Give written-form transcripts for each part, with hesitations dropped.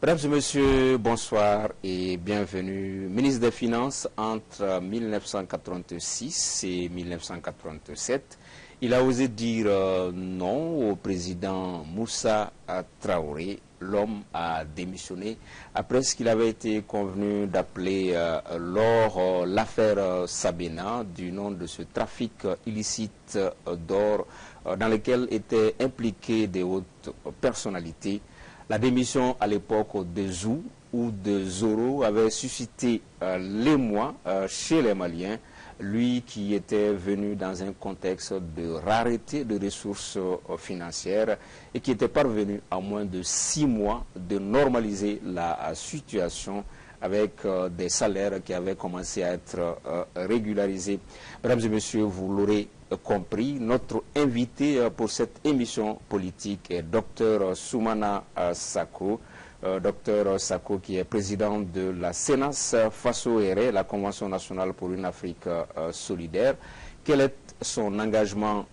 Mesdames et messieurs, bonsoir et bienvenue. Ministre des Finances entre 1986 et 1987, il a osé dire non au président Moussa Traoré. L'homme a démissionné après ce qu'il avait été convenu d'appeler lors l'affaire Sabena, du nom de ce trafic illicite d'or dans lequel étaient impliquées des hautes personnalités. La démission à l'époque de Zou ou de Zoro avait suscité l'émoi chez les Maliens, lui qui était venu dans un contexte de rareté de ressources financières et qui était parvenu en moins de 6 mois de normaliser la situation avec des salaires qui avaient commencé à être régularisés. Mesdames et messieurs, vous l'aurez compris, notre invité pour cette émission politique est Dr Soumana Sacko. Dr Sacko qui est président de la CNAS Faso-Ere, la Convention nationale pour une Afrique solidaire. Quel est son engagement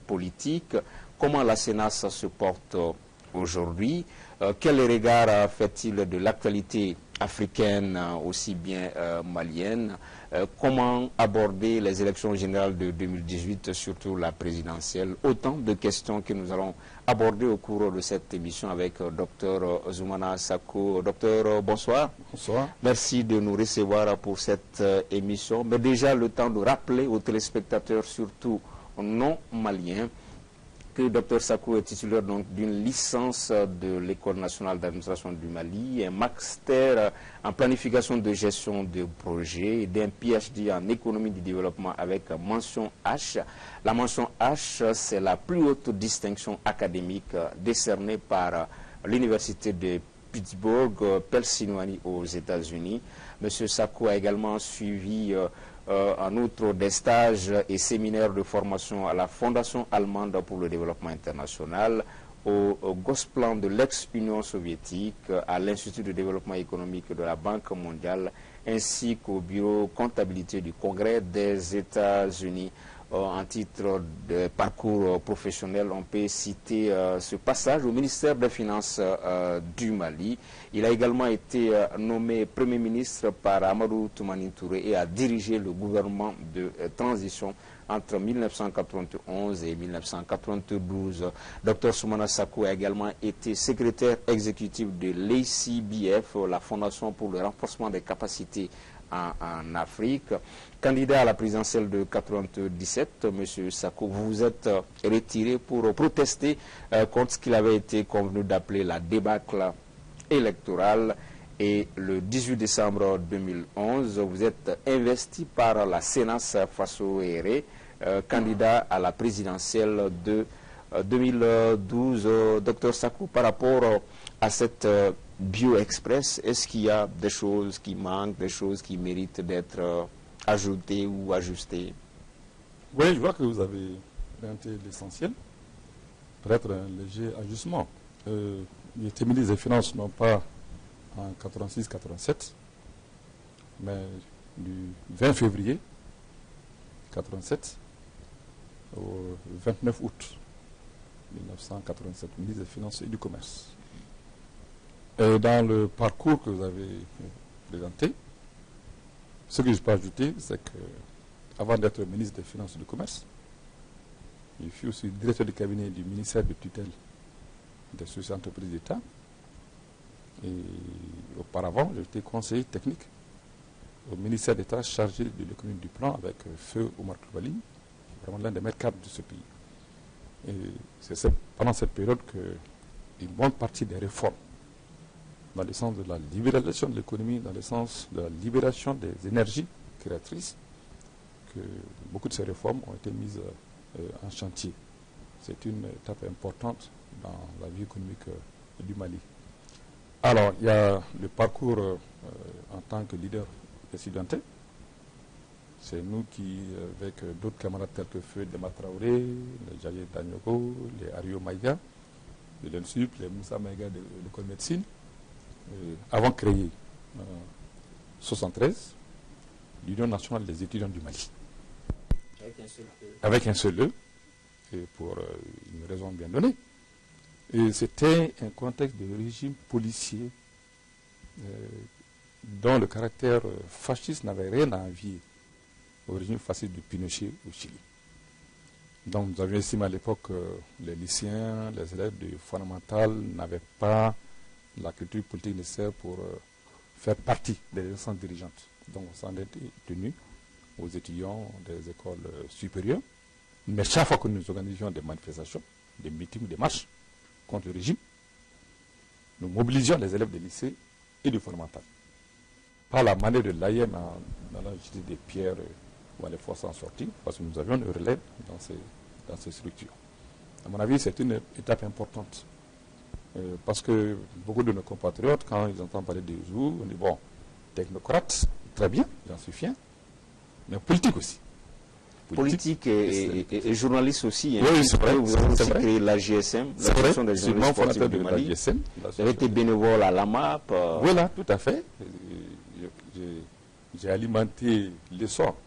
politique? Comment la CNAS se porte aujourd'hui? Quel regard fait-il de l'actualité africaine, aussi bien malienne? Comment aborder les élections générales de 2018, surtout la présidentielle? Autant de questions que nous allons aborder au cours de cette émission avec Dr Soumana Sacko. Docteur, bonsoir. Bonsoir. Merci de nous recevoir pour cette émission. Mais déjà, le temps de rappeler aux téléspectateurs, surtout non maliens, que Dr Sacko est titulaire d'une licence de l'École nationale d'administration du Mali, un master en planification de gestion de projets et d'un PhD en économie du développement avec mention H. La mention H, c'est la plus haute distinction académique décernée par l'Université de Pittsburgh, Pennsylvanie aux États-Unis. Monsieur Sacko a également suivi en outre des stages et séminaires de formation à la Fondation allemande pour le développement international, au Gosplan de l'ex-Union soviétique, à l'Institut de développement économique de la Banque mondiale, ainsi qu'au Bureau comptabilité du Congrès des États-Unis. En titre de parcours professionnel, on peut citer ce passage au ministère des Finances du Mali. Il a également été nommé Premier ministre par Amadou Toumani Touré et a dirigé le gouvernement de transition entre 1991 et 1992. Dr Soumana Sacko a également été secrétaire exécutif de l'ACBF, la Fondation pour le renforcement des capacités en Afrique. Candidat à la présidentielle de 1997, M. Sacko, vous vous êtes retiré pour protester contre ce qu'il avait été convenu d'appeler la débâcle électorale. Et le 18 décembre 2011, vous êtes investi par la CNAS Faso-Ere, candidat à la présidentielle de 2012. Dr Sacko, par rapport à cette Bio-Express, est-ce qu'il y a des choses qui manquent, des choses qui méritent d'être ajoutées ou ajustées? Oui, je vois que vous avez présenté l'essentiel. Peut-être un léger ajustement. Il était ministre des Finances, non pas en 86-87, mais du 20 février 87 au 29 août 1987, ministre des Finances et du Commerce. Dans le parcours que vous avez présenté, ce que je peux ajouter, c'est qu'avant d'être ministre des Finances et du Commerce, il fut aussi directeur de cabinet du ministère de tutelle des sociétés entreprises d'État. Et auparavant, j'étais conseiller technique au ministère d'État chargé de l'économie du plan avec feu Omar Koulibaly, vraiment l'un des maîtres cadres de ce pays. Et c'est pendant cette période qu'une bonne partie des réformes, dans le sens de la libéralisation de l'économie, dans le sens de la libération des énergies créatrices, que beaucoup de ces réformes ont été mises en chantier. C'est une étape importante dans la vie économique du Mali. Alors, il y a le parcours en tant que leader étudiantin. C'est nous qui, avec d'autres camarades tels que Feu Dema Traoré, les Jaye Danyogo, les Ario Maïga, de l'ENSUP, les Moussa Maïga de l'école de médecine, avons créé en 1973 l'Union nationale des étudiants du Mali. Avec un seul E, et pour une raison bien donnée. Et c'était un contexte de régime policier dont le caractère fasciste n'avait rien à envier au régime fasciste de Pinochet au Chili. Donc nous avions estimé à l'époque que les lycéens, les élèves du fondamental n'avaient pas la culture politique nécessaire pour faire partie des instances dirigeantes. Donc on s'en était tenu aux étudiants des écoles supérieures. Mais chaque fois que nous organisions des manifestations, des meetings, des marches contre le régime, nous mobilisions les élèves des lycées et du fondamental. Par la manière de l'AIM en allant jeter des pierres ou à les forcer en sortie, parce que nous avions une relève dans ces structures. À mon avis, c'est une étape importante. Parce que beaucoup de nos compatriotes, quand ils entendent parler des Zou, on dit bon, technocrate, très bien, j'en suis fier, mais politique aussi. Politique et journaliste aussi. Hein. Oui, c'est vrai. Vous avez aussi créé la GSM, l'Association des journalistes sportifs du Mali. Vous avez été bénévole à l'AMAP. Voilà, tout à fait. J'ai alimenté l'essor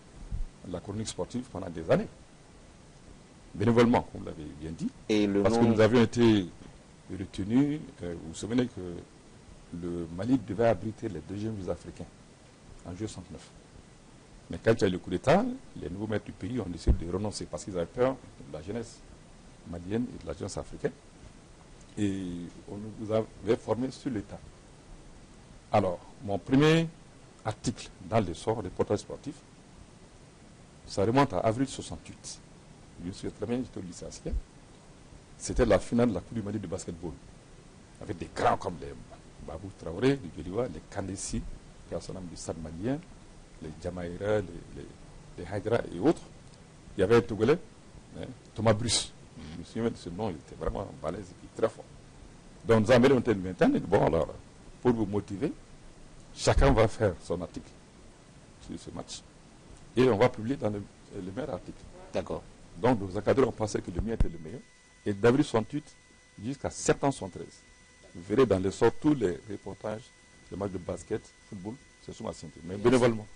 de la chronique sportive pendant des années. Bénévolement, comme vous l'avez bien dit. Et parce que nous avions été retenus. Vous vous souvenez que le Mali devait abriter les deuxièmes Jeux africains en juillet 1969. Mais quand il y a eu le coup d'État, les nouveaux maîtres du pays ont décidé de renoncer parce qu'ils avaient peur de la jeunesse malienne et de la jeunesse africaine. Et on nous avait formés sur l'État. Alors, mon premier article dans l'essor des portails sportifs, ça remonte à avril 68. Je me souviens très bien, j'étais au lycée Askia. C'était la finale de la Coupe du Mali de basketball. Avec des grands comme les Babou Traoré, les Guéliwa, les Kandessi, qui sont du stade malien, les Jamaïra, les Haïdra et autres. Il y avait un Togolais, Thomas Bruce. Je me souviens de ce nom, il était vraiment balèze et puis très fort. Donc nous avons monté une vingtaine, et bon alors, pour vous motiver, chacun va faire son article sur ce match. Et on va publier dans le meilleur article. D'accord. Donc nos encadreurs ont pensé que le mien était le meilleur. Et d'avril 68 jusqu'à septembre 73. Vous verrez dans l'essor tous les reportages, les matchs de basket, football, c'est sous ma ceinture, mais bénévolement.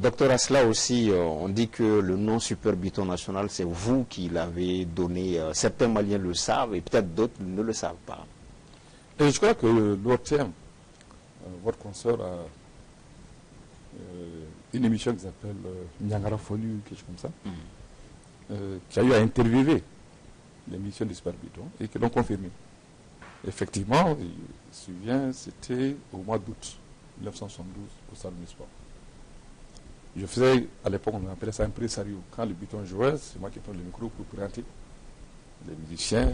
Docteur Asla aussi, on dit que le nom Super Biton National, c'est vous qui l'avez donné. Certains Maliens le savent et peut-être d'autres ne le savent pas. Et je crois que l'OTM, votre consoeur a une émission qui s'appelle Nyangara Folu, quelque chose comme ça, qui a eu à interviewer l'émission du Super Biton et qui l'ont confirmé. Effectivement, je me souviens, c'était au mois d'août 1972 au Salon du Sport. Je faisais, à l'époque, on appelait ça un impresario. Quand le Biton jouait, c'est moi qui prenais le micro pour présenter les musiciens,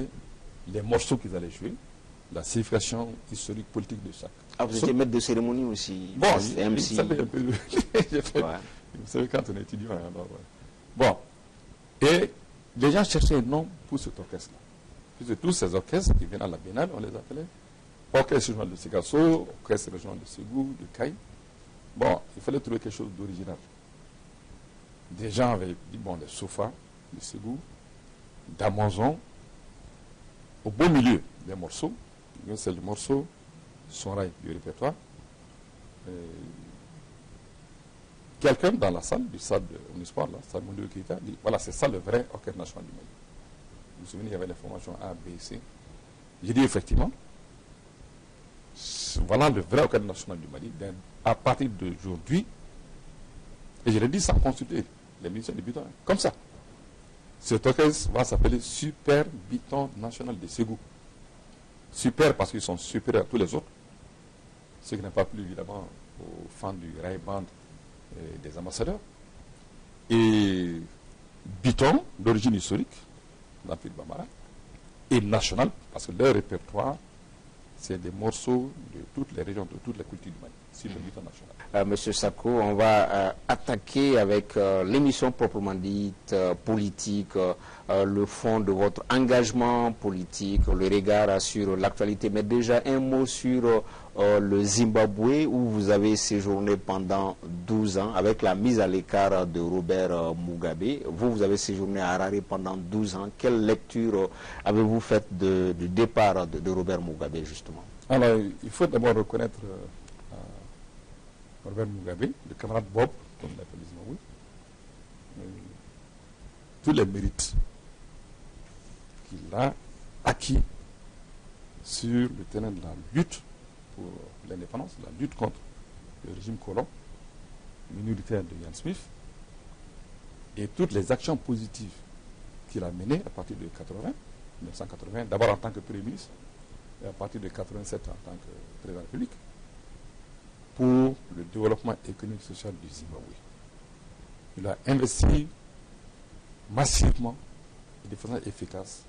les morceaux qu'ils allaient jouer, la signification historique, politique de chaque. Ah, vous étiez maître de cérémonie aussi. Bon, MC. Vous savez un peu. Vous savez quand on est étudiant. Alors, bon. Et les gens cherchaient un nom pour cet orchestre-là. Puisque tous ces orchestres qui viennent à la Biennale, on les appelait orchestre régional de Ségasso, orchestre régional de Ségou, de Caille. Bon, il fallait trouver quelque chose d'original. Des gens avaient dit, bon, les sofas de Ségou, d'Amazon, au beau milieu des morceaux, c'est le morceau Sonrail du répertoire. Quelqu'un dans la salle du stade Omnisport, la salle Mondeo Keita, dit voilà, c'est ça le vrai orchestre national du Mali. Vous vous souvenez, il y avait les formations A, B, C. J'ai dit effectivement, voilà le vrai orchestre national du Mali. À partir d'aujourd'hui, et je l'ai dit sans consulter les ministères du Biton, comme ça. Cet orchestre va s'appeler Super Biton National de Ségou. Super parce qu'ils sont supérieurs à tous les autres. Ce qui n'est pas plus évidemment aux fans du Rai Band des ambassadeurs. Et Biton, d'origine historique, l'Empire Bambara, et national, parce que leur répertoire, c'est des morceaux de toutes les régions, de toutes les cultures du Mali. C'est le Biton national. Monsieur Sako, on va attaquer avec l'émission proprement dite, politique, le fond de votre engagement politique, le regard sur l'actualité. Mais déjà un mot sur le Zimbabwe où vous avez séjourné pendant 12 ans avec la mise à l'écart de Robert Mugabe. Vous avez séjourné à Harare pendant 12 ans. Quelle lecture avez-vous faite du départ de Robert Mugabe justement? Alors, il faut d'abord reconnaître Robert Mugabe, le camarade Bob, comme on l'appelle Zimbabwe, tous les mérites qu'il a acquis sur le terrain de la lutte pour l'indépendance, la lutte contre le régime colon minoritaire de Ian Smith, et toutes les actions positives qu'il a menées à partir de 1980, d'abord en tant que Premier ministre, et à partir de 1987 en tant que président de la République, pour le développement économique et social du Zimbabwe. Il a investi massivement et de façon efficace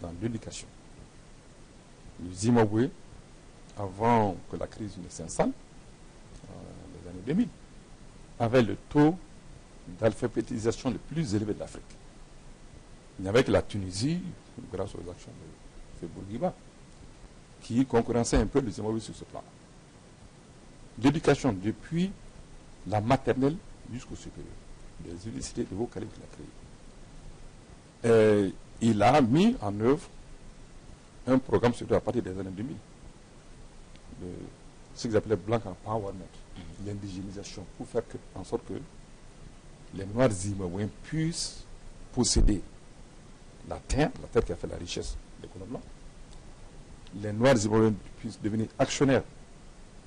dans l'éducation. Le Zimbabwe, avant que la crise ne s'installe, dans les années 2000, avait le taux d'alphabétisation le plus élevé de l'Afrique. Il n'y avait que la Tunisie, grâce aux actions de Bourguiba, qui concurrençait un peu le Zimbabwe sur ce plan. L'éducation, depuis la maternelle jusqu'au supérieur, des universités de haut calibre qu'il a créées. Il a mis en œuvre un programme, surtout à partir des années 2000, ce qu'ils appelaient Black Empowerment, l'indigénisation, pour faire en sorte que les Noirs zimbabwéens puissent posséder la terre qui a fait la richesse des colons blancs. Les Noirs zimbabwéens puissent devenir actionnaires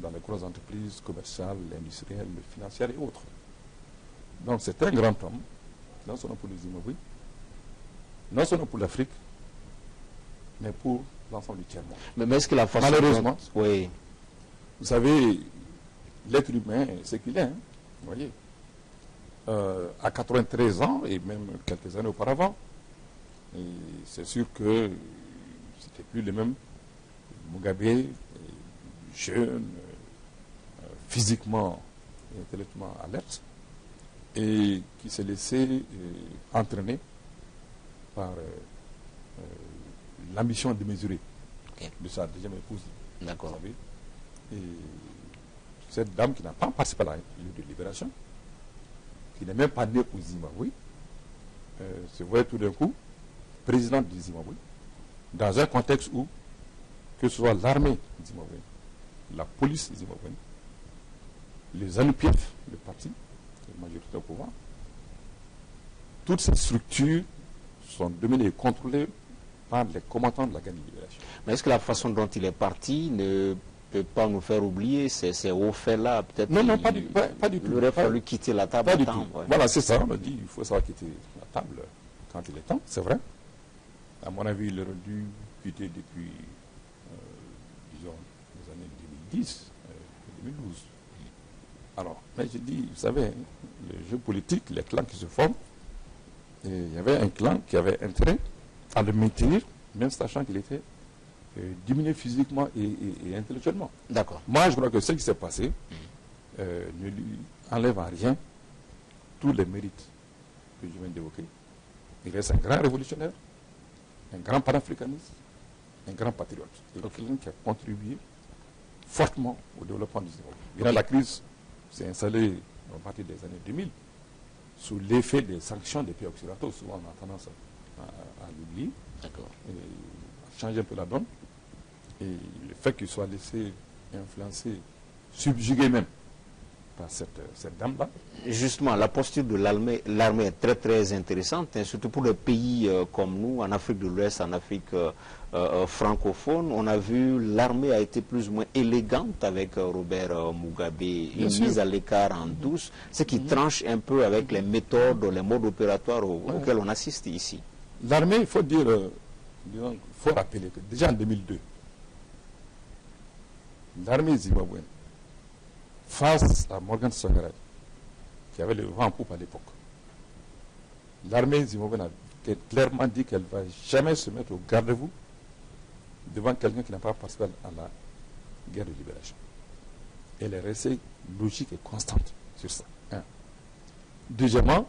dans les grosses entreprises commerciales, industrielles, financières et autres. Donc c'est un grand homme, non seulement pour le Zimbabwe, non seulement pour l'Afrique, mais pour l'ensemble du tiers-monde. Mais est-ce que la façon... Malheureusement, oui. Vous savez, l'être humain, c'est qu'il est, hein, vous voyez. À 93 ans, et même quelques années auparavant, c'est sûr que c'était plus le même Mugabe, jeune, physiquement et intellectuellement alerte, et qui s'est laissé entraîner par l'ambition démesurée de sa deuxième épouse. D'accord. Et cette dame qui n'a pas participé à la lutte de libération, qui n'est même pas née au Zimbabwe, se voit tout d'un coup présidente du Zimbabwe, dans un contexte où, que ce soit l'armée zimbabwéenne, la police zimbabwéenne, les ZANU-PF, le parti, la majorité au pouvoir, toutes ces structures sont dominées et contrôlées par les combattants de la guerre de libération. Mais est-ce que la façon dont il est parti ne peut pas nous faire oublier ces hauts faits-là? Peut-être non, pas du tout. Il aurait fallu quitter la table. Pas du tout. Ouais. Voilà, c'est ça. On a dit il faut savoir quitter la table quand il est temps, c'est vrai. À mon avis, il aurait dû quitter depuis, disons, les années 2010, 2012. Alors, mais je dis, vous savez, le jeu politique, les clans qui se forment, et il y avait un clan qui avait intérêt à le maintenir, même sachant qu'il était diminué physiquement et intellectuellement. D'accord. Moi, je crois que ce qui s'est passé ne lui enlève en rien tous les mérites que je viens d'évoquer. Il reste un grand révolutionnaire, un grand panafricaniste, un grand patriote. Et quelqu'un qui a contribué fortement au développement du Zimbabwe. La crise s'est installée à partir des années 2000 sous l'effet des sanctions des pays occidentaux. Souvent, on a tendance à l'oublier. D'accord. Changer un peu la donne. Et le fait qu'il soit laissé influencer, subjugué même par cette dame-là. Justement, la posture de l'armée est très très intéressante, hein, surtout pour les pays comme nous, en Afrique de l'Ouest, en Afrique francophone. On a vu l'armée a été plus ou moins élégante avec Robert Mugabe, une mise à l'écart en douce, ce qui tranche un peu avec les méthodes, les modes opératoires auxquels on assiste ici. L'armée, il faut dire, il faut rappeler que déjà en 2002, l'armée zimbabwéenne, face à Morgan Tsvangirai, qui avait le vent en poupe à l'époque, l'armée zimbabwéenne a clairement dit qu'elle ne va jamais se mettre au garde-à-vous devant quelqu'un qui n'a pas participé à la guerre de libération. Elle est restée logique et constante sur ça. Hein. Deuxièmement,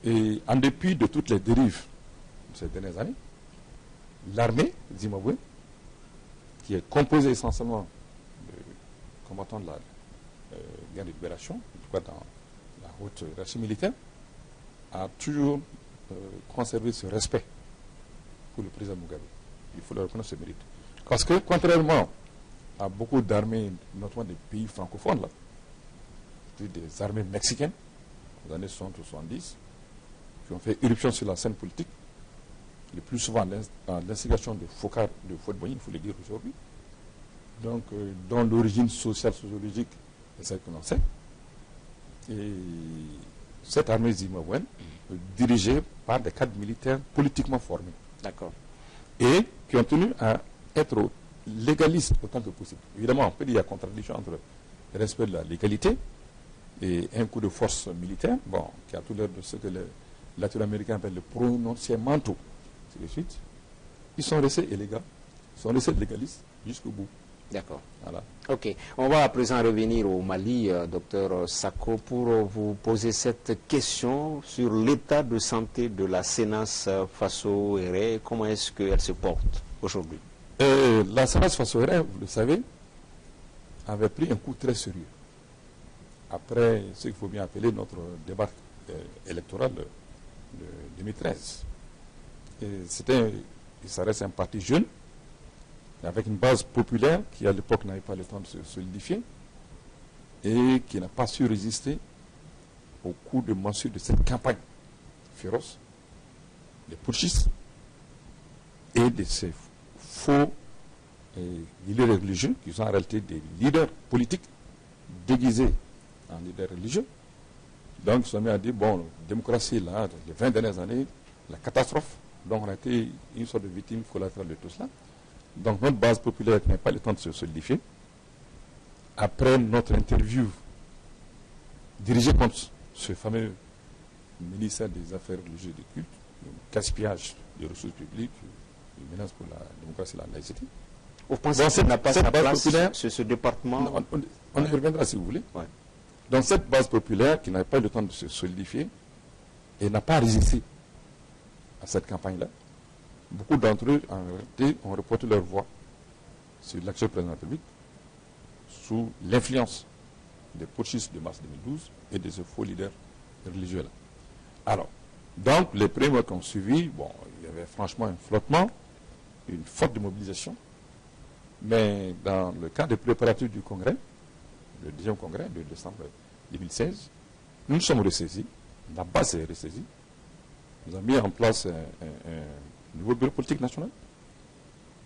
et en dépit de toutes les dérives de ces dernières années, l'armée zimbabwéenne, qui est composée essentiellement de combattants de la guerre de libération, en tout cas dans la haute hiérarchie militaire, a toujours conservé ce respect pour le président Mugabe. Il faut le reconnaître, ce mérite. Parce que, contrairement à beaucoup d'armées, notamment des pays francophones, là, des armées mexicaines, aux années 60 ou 70, qui ont fait éruption sur la scène politique, le plus souvent à l'instigation de Foucault, de Fouad-Boigny, il faut le dire aujourd'hui, donc, dont l'origine sociale, sociologique est celle que l'on sait. Et cette armée zimbabwéenne dirigée par des cadres militaires politiquement formés. D'accord. Et qui ont tenu à être légalistes autant que possible. Évidemment, on peut dire qu'il y a contradiction entre le respect de la légalité et un coup de force militaire, bon, qui a tout l'air de ce que les Latino-Américains appellent le pronunciamento, c'est de suite. Ils sont restés illégaux, ils sont restés légalistes jusqu'au bout. D'accord. Voilà. Ok. On va à présent revenir au Mali, docteur Sako, pour vous poser cette question sur l'état de santé de la CNAS Faso-Eré. Comment est-ce qu'elle se porte aujourd'hui? La CNAS Faso-Eré, vous le savez, avait pris un coup très sérieux. Après ce qu'il faut bien appeler notre débat électoral de 2013. Ça reste un parti jeune, avec une base populaire qui à l'époque n'avait pas le temps de se solidifier et qui n'a pas su résister au coup de massue de cette campagne féroce des putschistes et de ces faux leaders religieux qui sont en réalité des leaders politiques déguisés en leaders religieux. Donc ils se sont mis à dire, bon, la démocratie, là, les 20 dernières années, la catastrophe, donc on a été une sorte de victime collatérale de tout cela. Donc notre base populaire n'a pas le temps de se solidifier. Après notre interview dirigée contre ce fameux ministère des Affaires religieuses et des cultes, le gaspillage des ressources publiques, une menace pour la démocratie et la laïcité. Vous pensez que ça n'a pas sa place sur ce département? Non, on y reviendra si vous voulez. Ouais. Donc cette base populaire qui n'avait pas le temps de se solidifier et n'a pas résisté à cette campagne-là, beaucoup d'entre eux en réalité ont reporté leur voix sur l'action du président de la République sous l'influence des putschistes de mars 2012 et de ce faux leader religieux-là. Alors, donc les premiers mois qui ont suivi, bon, il y avait franchement un flottement, une forte mobilisation, mais dans le cadre des préparatifs du congrès, le 10e congrès de décembre 2016, nous nous sommes ressaisis, la base est ressaisie, nous avons mis en place un nouveau bureau politique national,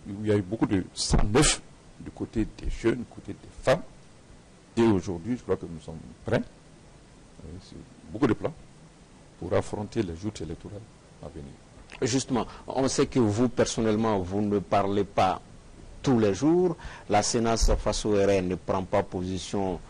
où il y a eu beaucoup de 109 du côté des jeunes, du côté des femmes, et aujourd'hui, je crois que nous sommes prêts, sur beaucoup de plans, pour affronter les joutes électorales à venir. Justement, on sait que vous, personnellement, vous ne parlez pas tous les jours. La CNAS Faso-Eré ne prend pas position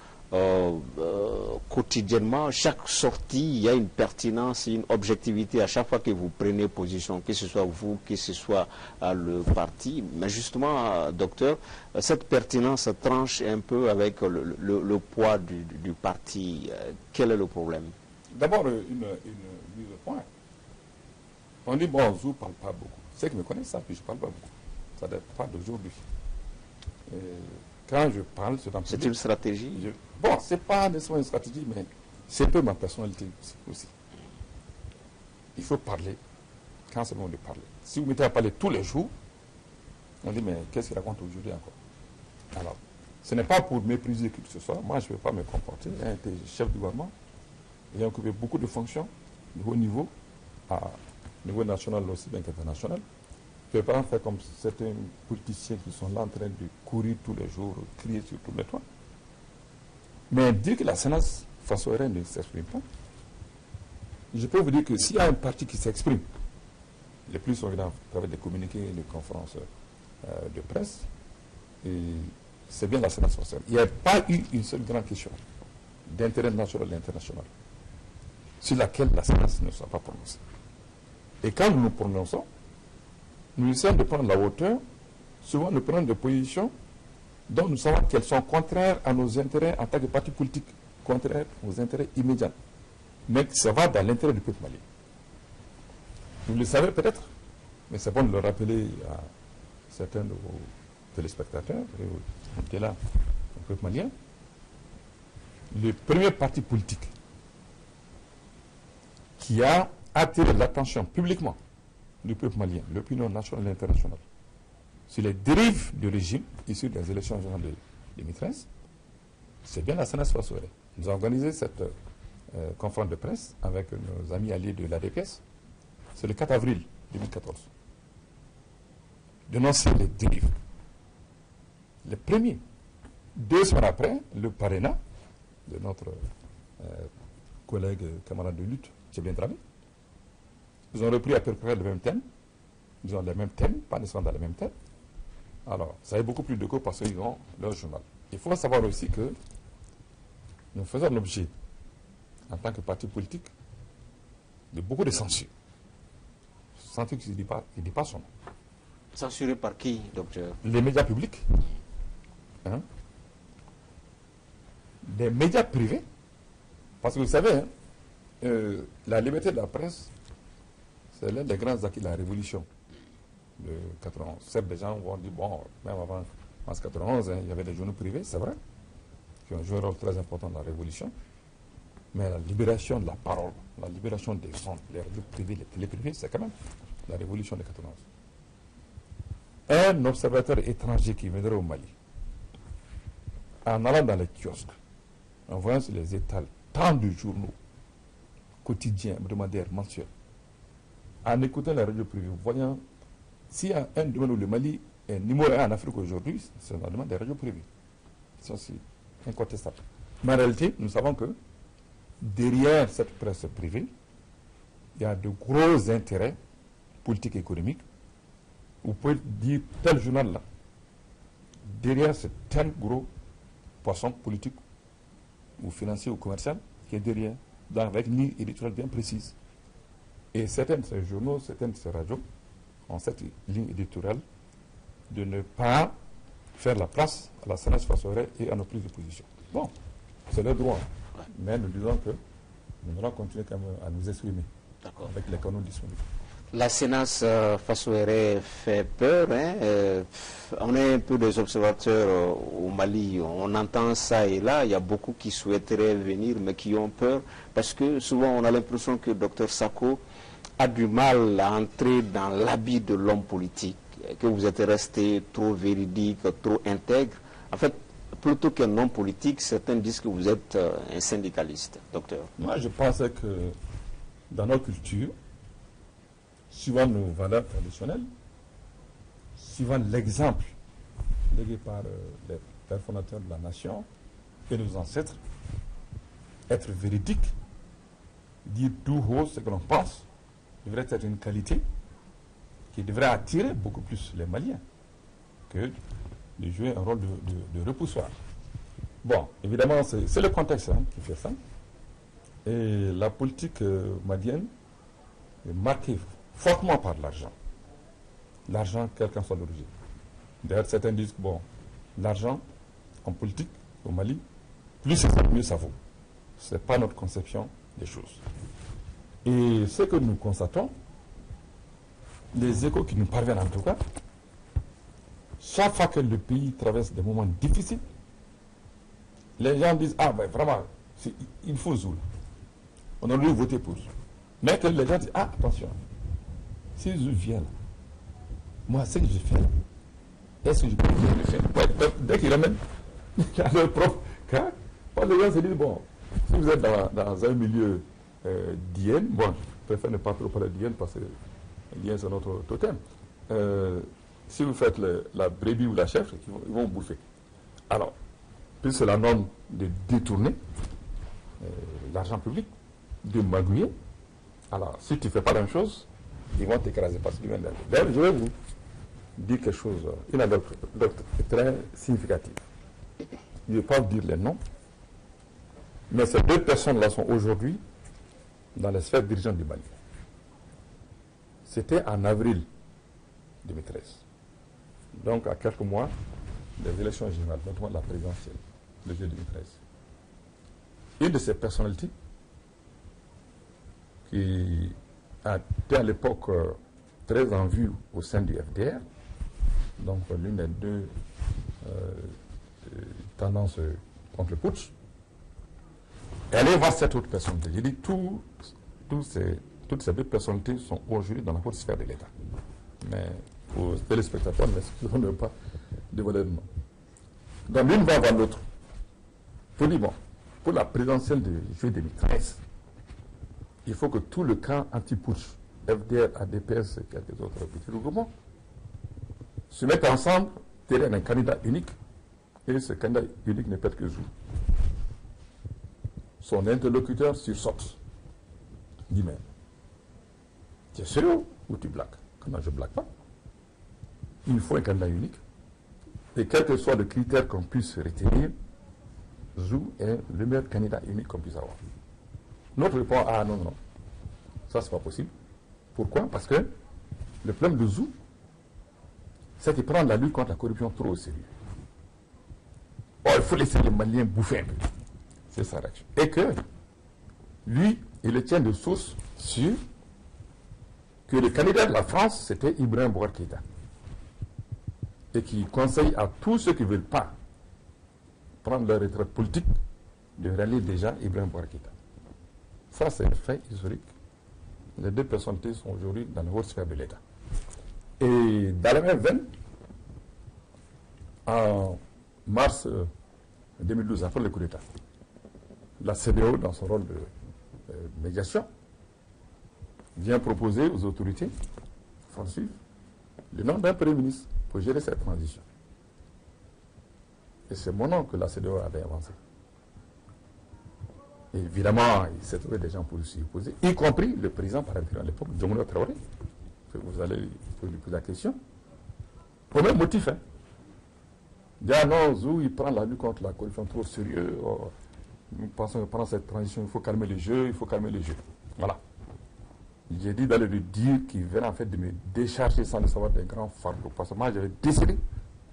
quotidiennement. Chaque sortie, il y a une pertinence, une objectivité à chaque fois que vous prenez position, que ce soit vous, que ce soit le parti. Mais justement, docteur, cette pertinence tranche un peu avec le poids du parti. Quel est le problème? D'abord, une mise au point. On dit, bon, je ne parle pas beaucoup. Ceux qui me connaissent ça, puis je ne parle pas beaucoup. Ça ne date pas d'aujourd'hui. Quand je parle, c'est une stratégie. Bon, ce n'est pas nécessairement une stratégie, mais c'est un peu ma personnalité aussi. Il faut parler quand c'est le moment de parler. Si vous mettez à parler tous les jours, on dit, mais qu'est-ce qu'il raconte aujourd'hui encore? Alors, ce n'est pas pour mépriser qui que ce soit. Moi, je ne vais pas me comporter. J'ai été chef du gouvernement. J'ai occupé beaucoup de fonctions de haut niveau, à niveau national aussi bien qu'international. Je ne vais pas faire comme certains politiciens qui sont là en train de courir tous les jours, crier sur tous les toits. Mais dire que la CNAS Faso-Eré ne s'exprime pas, je peux vous dire que s'il y a un parti qui s'exprime, les plus sont à travers des communiqués et des conférences de presse, c'est bien la CNAS Faso-Eré. Il n'y a pas eu une seule grande question d'intérêt national et international sur laquelle la CNAS ne soit pas prononcée. Et quand nous nous prononçons, nous essayons de prendre la hauteur, souvent de prendre des positions dont nous savons qu'elles sont contraires à nos intérêts en tant que parti politique, contraires aux intérêts immédiats. Mais ça va dans l'intérêt du peuple malien. Vous le savez peut-être, mais c'est bon de le rappeler à certains de vos téléspectateurs, et là, au peuple malien. Le premier parti politique qui a attiré l'attention publiquement du peuple malien, l'opinion nationale et internationale, sur les dérives du régime issues des élections générales de 2013, c'est bien la CNAS Faso-Eré. Nous avons organisé cette conférence de presse avec nos amis alliés de l'ADPS, c'est le 4 avril 2014. Dénoncer les dérives, les premiers. 2 semaines après, le parrainat de notre collègue, camarade de lutte, c'est bien travaillé. Ils ont repris à peu près le même thème. Ils ont les mêmes thèmes, pas nécessairement dans les mêmes thèmes. Alors, ça a beaucoup plus de go parce qu'ils ont leur journal. Il faut savoir aussi que nous faisons l'objet, en tant que parti politique, de beaucoup de censure. Censure qui ne dit pas son nom. Censuré par qui, docteur? Les médias publics, hein, des médias privés, parce que vous savez, hein, la liberté de la presse, c'est l'un des grands acquis de la Révolution de 91. Certes, des gens vont dire, bon, même avant 1991, hein, il y avait des journaux privés, c'est vrai, qui ont joué un rôle très important dans la Révolution. Mais la libération de la parole, la libération des ondes, les radios privées, les télé privées, c'est quand même la Révolution de 91. Un observateur étranger qui viendrait au Mali, en allant dans les kiosques, en voyant sur les étals tant de journaux quotidiens, hebdomadaires, mensuels, en écoutant la radio privée, voyant s'il y a un domaine où le Mali est numéro 1 en Afrique aujourd'hui, c'est le domaine des radios privées. Ça, c'est incontestable. Mais en réalité, nous savons que derrière cette presse privée, il y a de gros intérêts politiques et économiques. Vous pouvez dire tel journal-là, derrière c'est tel gros poisson politique ou financier ou commercial qui est derrière, avec une ligne éditoriale bien précise. Et certains de ces journaux, certaines de ces radios ont cette ligne éditoriale de ne pas faire la place à la CNH Fassoret et à nos prises de position. Bon, c'est leur droit. Mais nous disons que nous allons continuer quand même à nous exprimer avec les canaux disponibles. La sénace Fassoret fait peur. Hein, on est un peu des observateurs au Mali. On entend ça et là. Il y a beaucoup qui souhaiteraient venir, mais qui ont peur. Parce que souvent, on a l'impression que Dr Sako a du mal à entrer dans l'habit de l'homme politique. Que vous êtes resté trop véridique, trop intègre. En fait, plutôt qu'un homme politique, certains disent que vous êtes un syndicaliste, docteur. Moi, je pensais que dans nos cultures, suivant nos valeurs traditionnelles, suivant l'exemple légué par les pères fondateurs de la nation et nos ancêtres, être véridique, dire tout haut ce que l'on pense, devrait être une qualité qui devrait attirer beaucoup plus les Maliens que de jouer un rôle de repoussoir. Bon, évidemment, c'est le contexte qui fait ça. Et la politique malienne est marquée fortement par l'argent. L'argent, quelle qu'en soit l'origine. D'ailleurs, certains disent que, bon, l'argent en politique au Mali, plus c'est ça, mieux ça vaut. Ce n'est pas notre conception des choses. Et ce que nous constatons, les échos qui nous parviennent en tout cas, chaque fois que le pays traverse des moments difficiles, les gens disent, ah ben vraiment, il faut Zoul. On aurait dû voter pour. Mais que les gens disent, ah attention, si Zoul vient là, moi ce que je fais là, est-ce que je peux bien le faire? Dès qu'ils ramènent dans leur propre cas, les gens se disent, bon, si vous êtes dans un milieu d'hyène, bon, je préfère ne pas trop parler d'hyène parce que l'hyène c'est notre totem. Si vous faites la brebis ou la chèvre, ils vont bouffer. Alors, puis c'est la norme de détourner l'argent public, de magouiller. Alors, si tu ne fais pas la même chose, ils vont t'écraser parce qu'ils viennent derrière. D'ailleurs, je vais vous dire quelque chose, une anecdote très significative. Je ne vais pas vous dire les noms, mais ces deux personnes-là sont aujourd'hui dans les sphères dirigeantes du Mali. C'était en avril 2013. Donc, à quelques mois des élections générales, notamment la présidentielle, de 2013. Une de ces personnalités, qui a été à l'époque très en vue au sein du FDR, donc l'une des deux tendances contre le putsch, elle est voir cette autre personnalité. J'ai dit, toutes ces deux personnalités sont aujourd'hui dans la haute sphère de l'État. Mais aux téléspectateurs, mais on ne veut pas dévoiler le nom. Donc l'une va voir l'autre. Il faut dire, bon, pour la présidentielle de juillet 2013, il faut que tout le camp anti-putsch, FDR, ADPS et quelques autres petits regroupements, se mettent ensemble derrière un candidat unique Et ce candidat unique ne peut être que Zou. Son interlocuteur sursaute. Dit, mais tu es sérieux ou tu blagues? Comment je ne blague pas? Il faut un candidat unique. Et quel que soit le critère qu'on puisse retenir, Zou est le meilleur candidat unique qu'on puisse avoir. Notre réponse, ah non, non, ça c'est pas possible. Pourquoi? Parce que le problème de Zou, c'est qu'il prend la lutte contre la corruption trop au sérieux. Oh, il faut laisser les Maliens bouffer un peu. C'est sa réaction. Et que lui, il le tient de source sûre que le candidat de la France, c'était Ibrahim Boubacar Keïta. Et qui conseille à tous ceux qui ne veulent pas prendre leur retraite politique de rallier déjà Ibrahim Boubacar Keïta. Ça, c'est un fait historique. Les deux personnalités sont aujourd'hui dans la haute sphère de l'État. Et dans la même veine, en mars 2012, après le coup d'État, la CEDEAO, dans son rôle de médiation, vient proposer aux autorités françaises le nom d'un Premier ministre pour gérer cette transition. Et c'est mon nom que la CEDEAO avait avancé. Et évidemment, il s'est trouvé des gens pour s'y opposer, y compris le président par à l'époque, Diongono Traoré. Vous allez lui poser la question. Pour le même motif, hein. Il dit, ah non, Zou, il prend la lutte contre la corruption trop sérieux. Oh, nous pensons que pendant cette transition, il faut calmer les jeux, il faut calmer les jeux. Voilà. J'ai dit d'aller lui dire qu'il venait en fait de me décharger sans le savoir des grands fardeaux. Parce que moi, j'avais décidé,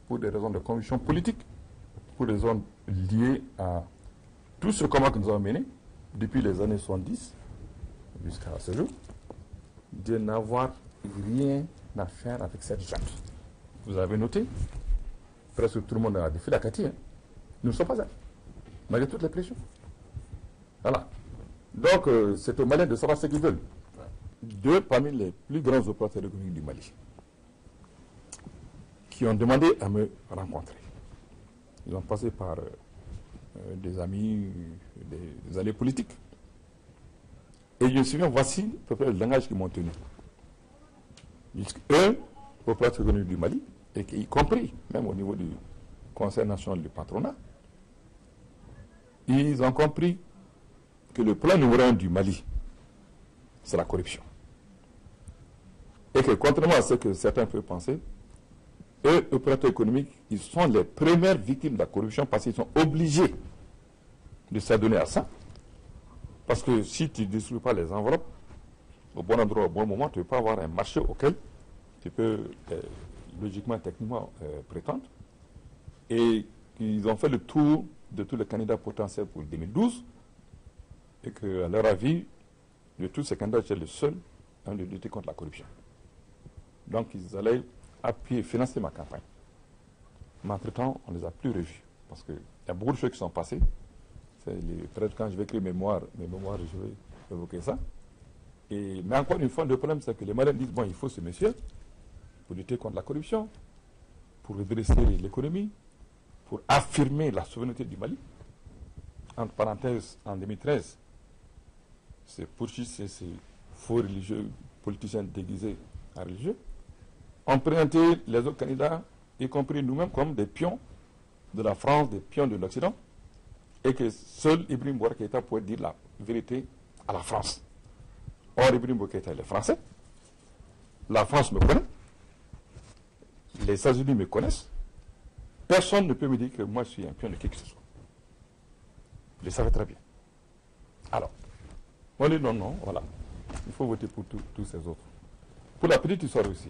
pour des raisons de conviction politique, pour des raisons liées à tout ce combat que nous avons mené depuis les années 70 jusqu'à ce jour, de n'avoir rien à faire avec cette junte. Vous avez noté, presque tout le monde a défilé la Cathy. Hein. Nous ne sommes pas là, malgré toutes les pressions. Voilà. Donc, c'est aux Maliens de savoir ce qu'ils veulent. Deux parmi les plus grands opérateurs économiques du Mali qui ont demandé à me rencontrer. Ils ont passé par des amis, des alliés politiques. Et je me souviens, voici à peu près le langage qu'ils m'ont tenu. Eux, opérateurs économiques du Mali, et y compris même au niveau du Conseil national du patronat, ils ont compris que le plan numéro 1 du Mali, c'est la corruption. Et que contrairement à ce que certains peuvent penser, eux, opérateurs économiques, ils sont les premières victimes de la corruption parce qu'ils sont obligés de s'adonner à ça. Parce que si tu ne distribues pas les enveloppes au bon endroit, au bon moment, tu ne peux pas avoir un marché auquel tu peux logiquement, techniquement prétendre. Et ils ont fait le tour de tous les candidats potentiels pour 2012 et qu'à leur avis, de tous ces candidats, c'est le seul à lutter contre la corruption. Donc ils allaient appuyer, financer ma campagne. Mais entre-temps, on ne les a plus revus. Parce qu'il y a beaucoup de choses qui sont passées. Peut-être quand je vais écrire mes mémoires, je vais évoquer ça. Mais encore une fois, le problème, c'est que les Maliens disent, bon, il faut ce monsieur pour lutter contre la corruption, pour redresser l'économie, pour affirmer la souveraineté du Mali. Entre parenthèses, en 2013, c'est poursuivi ces faux religieux, politiciens déguisés en religieux, ont présenté les autres candidats, y compris nous-mêmes, comme des pions de la France, des pions de l'Occident, et que seul Ibrahim Boubacar Keïta pouvait dire la vérité à la France. Or, Ibrahim Boubacar Keïta, il est français, la France me connaît, les États-Unis me connaissent, personne ne peut me dire que moi je suis un pion de qui que ce soit. Je le savais très bien. Alors, on dit non, non, voilà. Il faut voter pour tous ces autres. Pour la petite histoire aussi,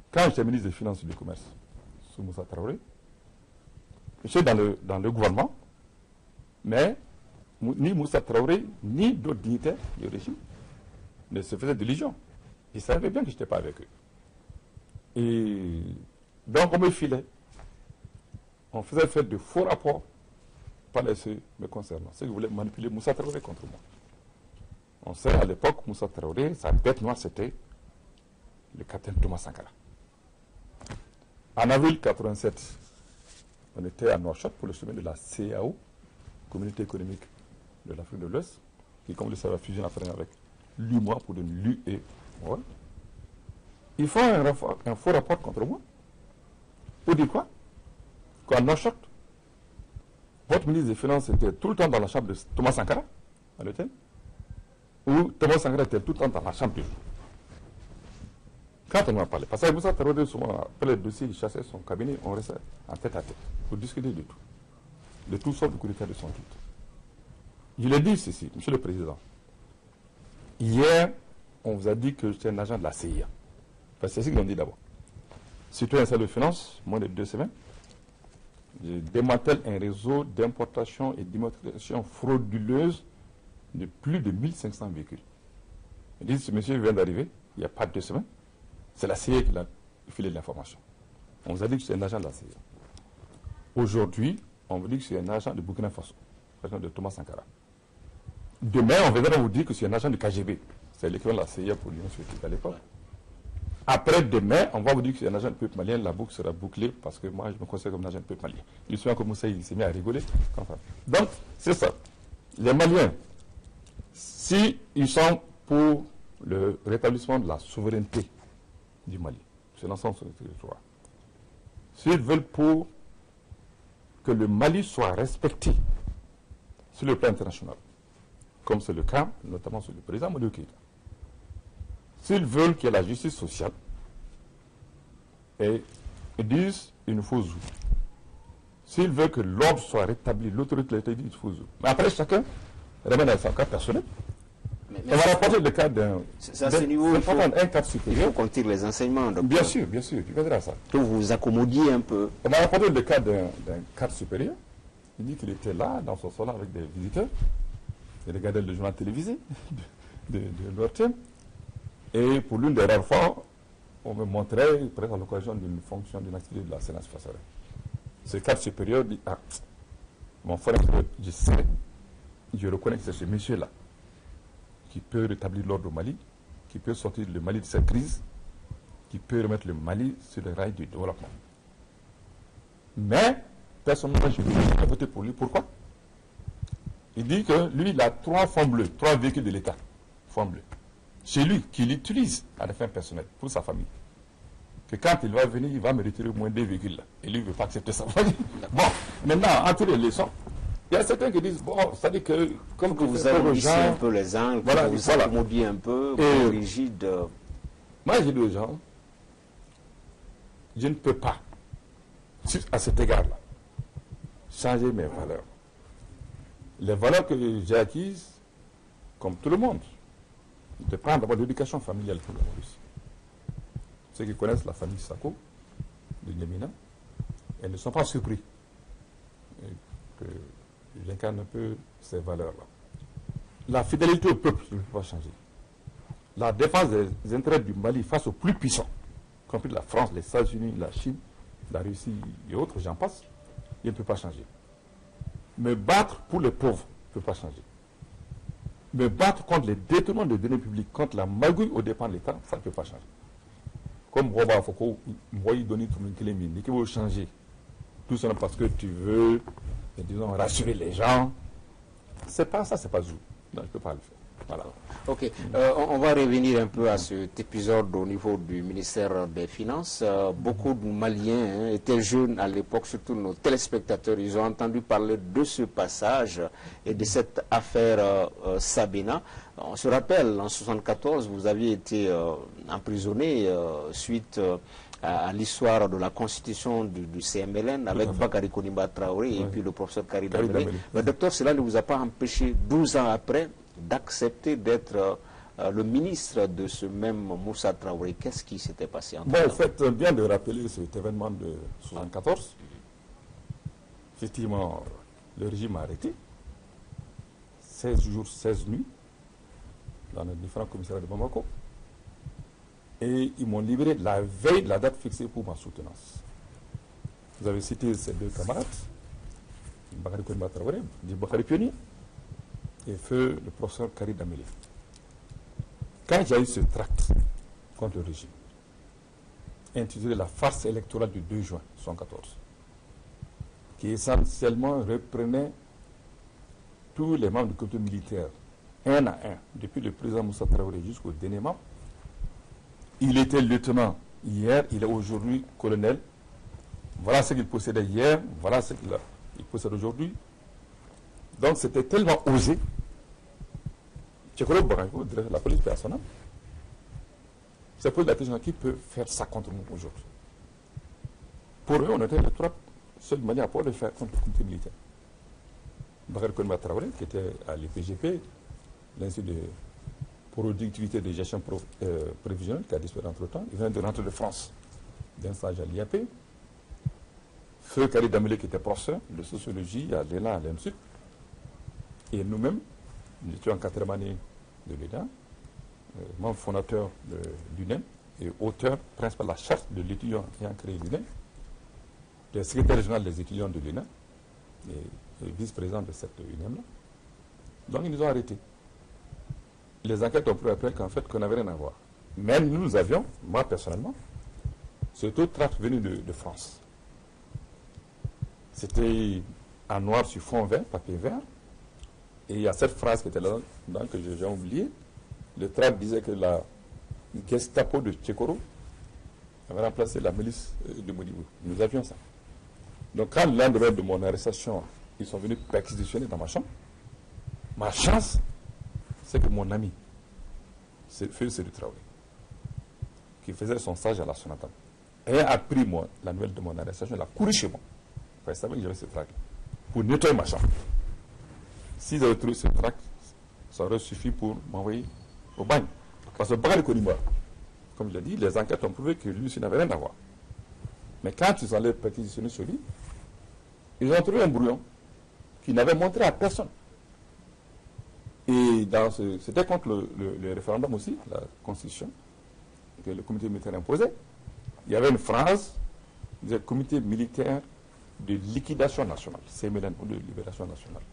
quand j'étais ministre des Finances et du Commerce, sous Moussa Traoré, j'étais dans le gouvernement, mais ni Moussa Traoré, ni d'autres dignitaires du régime ne se faisaient d'illusions. Ils savaient bien que je n'étais pas avec eux. Et donc on me filait. On faisait faire de faux rapports par les ceux me concernant. Ceux qui voulaient manipuler Moussa Traoré contre moi. On sait à l'époque, Moussa Traoré, sa bête noire, c'était le capitaine Thomas Sankara. En avril 1987, on était à Nouakchott pour le sommet de la CEDEAO, Communauté économique de l'Afrique de l'Ouest, qui, comme vous le savez, a fusionné avec l'UMOA pour donner l'UEMOA. Ils font un faux rapport contre moi. Pour dire quoi? qu'à Nouakchott, votre ministre des Finances était tout le temps dans la chambre de Thomas Sankara, à l'hôtel, ou Thomas Sankara était tout le temps dans la chambre du jour. Quand on m'a parlé, parce que Moussa Traoré, souvent, après le dossier, il chassait son cabinet, on restait en tête à tête pour discuter de tout sortes de coups d'état de son titre. Je l'ai dit ceci, Monsieur le Président. Hier, on vous a dit que j'étais un agent de la CIA. Parce que c'est ce qu'ils ont dit d'abord. Citoyen service de finances, moins de 2 semaines, je démantèle un réseau d'importation et d'immatriculation frauduleuse de plus de 1500 véhicules. Ils disent, ce monsieur vient d'arriver, il n'y a pas de 2 semaines. C'est la CIA qui a filé de l'information. On vous a dit que c'est un agent de la CIA. Aujourd'hui, on vous dit que c'est un agent de Burkina Faso, agent de Thomas Sankara. Demain, on viendra vous dire que c'est un agent de KGB. C'est l'équivalent de la CIA pour l'Union soviétique à l'époque. Après demain, on va vous dire que c'est un agent du peuple malien, la boucle sera bouclée parce que moi, je me considère comme un agent du peuple malien. Je suis comme ça, il s'est mis à rigoler. Donc, c'est ça. Les Maliens, s'ils sont pour le rétablissement de la souveraineté du Mali, c'est l'ensemble de ce territoire, s'ils veulent pour que le Mali soit respecté sur le plan international, comme c'est le cas, notamment sur le président Modibo Keïta, s'ils veulent qu'il y ait la justice sociale, et ils disent il nous faut Zou. S'ils veulent que l'ordre soit rétabli, l'autorité dit il faut Zou. Mais après, chacun ramène à son cas personnel. On va rapporter le cas d'un. À ce niveau, un cadre supérieur. Il faut qu'on tire les enseignements. Donc, bien sûr, tu verras ça. Que vous vous accommodiez un peu. On va rapporter le cas d'un cadre supérieur. Il dit qu'il était là, dans son salon, avec des visiteurs. Il regardait le journal télévisé de leur thème. Et pour l'une des rares fois, on me montrait, peut-être à l'occasion d'une fonction, d'une activité de la Sénat Fassare. Ce cadre supérieur dit, ah, mon frère, je sais, je reconnais que c'est ce monsieur-là qui peut rétablir l'ordre au Mali, qui peut sortir le Mali de cette crise, qui peut remettre le Mali sur le rail du développement. Mais, personnellement, je ne vais pas voter pour lui. Pourquoi? Il dit que lui, il a 3 fonds bleus, 3 véhicules de l'État, fonds bleus. C'est lui qui l'utilise à des fins personnelles, pour sa famille. Que quand il va venir, il va me retirer au moins 2 véhicules là. Et lui, il ne veut pas accepter ça. Bon, maintenant, entre les leçons, il y a certains qui disent, bon, ça dit que, comme que vous avez un peu les angles, voilà, vous accommodiez un peu, rigide. Moi, j'ai dit aux gens, je ne peux pas, à cet égard-là, changer mes valeurs. Les valeurs que j'ai acquises, comme tout le monde, de prendre d'abord l'éducation familiale pour la Russie. Ceux qui connaissent la famille Sako, de Niamina, ils ne sont pas surpris que j'incarne un peu ces valeurs-là. La fidélité au peuple, je ne peux pas changer. La défense des intérêts du Mali face aux plus puissants, y compris la France, les États-Unis, la Chine, la Russie et autres, j'en passe, je ne peux pas changer. Me battre pour les pauvres, je ne peux pas changer. Me battre contre les détournements de données publiques, contre la magouille aux dépens de l'État, ça ne peut pas changer. Comme Roba Foko, moi, il donne tout le monde qui veut changer. Tout ça parce que tu veux, disons, rassurer les gens. C'est pas ça, c'est pas Zou. Non, je ne peux pas le faire. Voilà. Ok, on va revenir un peu à cet épisode au niveau du ministère des Finances. Beaucoup de Maliens étaient jeunes à l'époque, surtout nos téléspectateurs. Ils ont entendu parler de ce passage et de cette affaire Sabina. On se rappelle, en 1974, vous aviez été emprisonné suite à l'histoire de la constitution du CMLN avec Bakary Konimba Traoré et puis le professeur Karim Dameli. Mais docteur, cela ne vous a pas empêché, 12 ans après, d'accepter d'être le ministre de ce même Moussa Traoré. Qu'est-ce qui s'était passé entre temps? Vous faites bien de rappeler cet événement de 1974. Effectivement, le régime a arrêté 16 jours, 16 nuits dans les différents commissariats de Bamako. Et ils m'ont libéré la veille de la date fixée pour ma soutenance. Vous avez cité ces 2 camarades, Bakary Konimba Traoré, Bakary Pionnier, et feu le professeur Karim Dameli. Quand j'ai eu ce tract contre le régime, intitulé La farce électorale du 2 juin 1974, qui essentiellement reprenait tous les membres du comité militaire, un à un, depuis le président Moussa Traoré jusqu'au dernier membre. Il était lieutenant hier, il est aujourd'hui colonel. Voilà ce qu'il possédait hier, voilà ce qu'il possède aujourd'hui. Donc c'était tellement osé. Tchékoro Bagajo, directeur de la police personnelle, se pose la question qui peut faire ça contre nous aujourd'hui. Pour eux, on était les trois seuls manières à pouvoir le faire contre le comité militaire. Bakary Konaté Traoré, qui était à l'IPGP, l'Institut de productivité de gestion prévisionnelle, qui a disparu entre-temps, il vient de rentrer de France d'un stage à l'IAP. Feu Kari Damele, qui était professeur de sociologie à l'ENA, à l'ENSUD. Et nous-mêmes, nous étions en 4e année de l'ENA, membre fondateur de l'UNEM et auteur principal de la charte de l'étudiant ayant créé l'UNEM, le secrétaire général des étudiants de l'UNEM et vice-président de cette UNEM-là. Donc ils nous ont arrêtés. Les enquêtes ont prouvé après qu'en fait, qu'on n'avait rien à voir. Même nous avions, moi personnellement, ce taux de traite venu de France. C'était en noir sur fond vert, papier vert. Et il y a cette phrase qui était là, que j'ai oubliée. Le tract disait que la Gestapo de Tchékoro avait remplacé la milice de Modibo. Nous avions ça. Donc quand le lendemain de mon arrestation, ils sont venus perquisitionner dans ma chambre, ma chance, c'est que mon ami, c'est Feu Traoré, qui faisait son stage à la Sonatane, ayant appris moi la nouvelle de mon arrestation, il a couru chez moi. Il savait que j'avais ce tract pour nettoyer ma chambre. S'ils avaient trouvé ce tract, ça aurait suffi pour m'envoyer au bagne. Parce que Bakary Konaté, comme je l'ai dit, les enquêtes ont prouvé que lui, il n'avait rien à voir. Mais quand ils allaient perquisitionner sur lui, ils ont trouvé un brouillon qui n'avait montré à personne. Et c'était contre le référendum aussi, la constitution, que le comité militaire imposait. Il y avait une phrase, il disait comité militaire de liquidation nationale, CMLN, ou de libération nationale.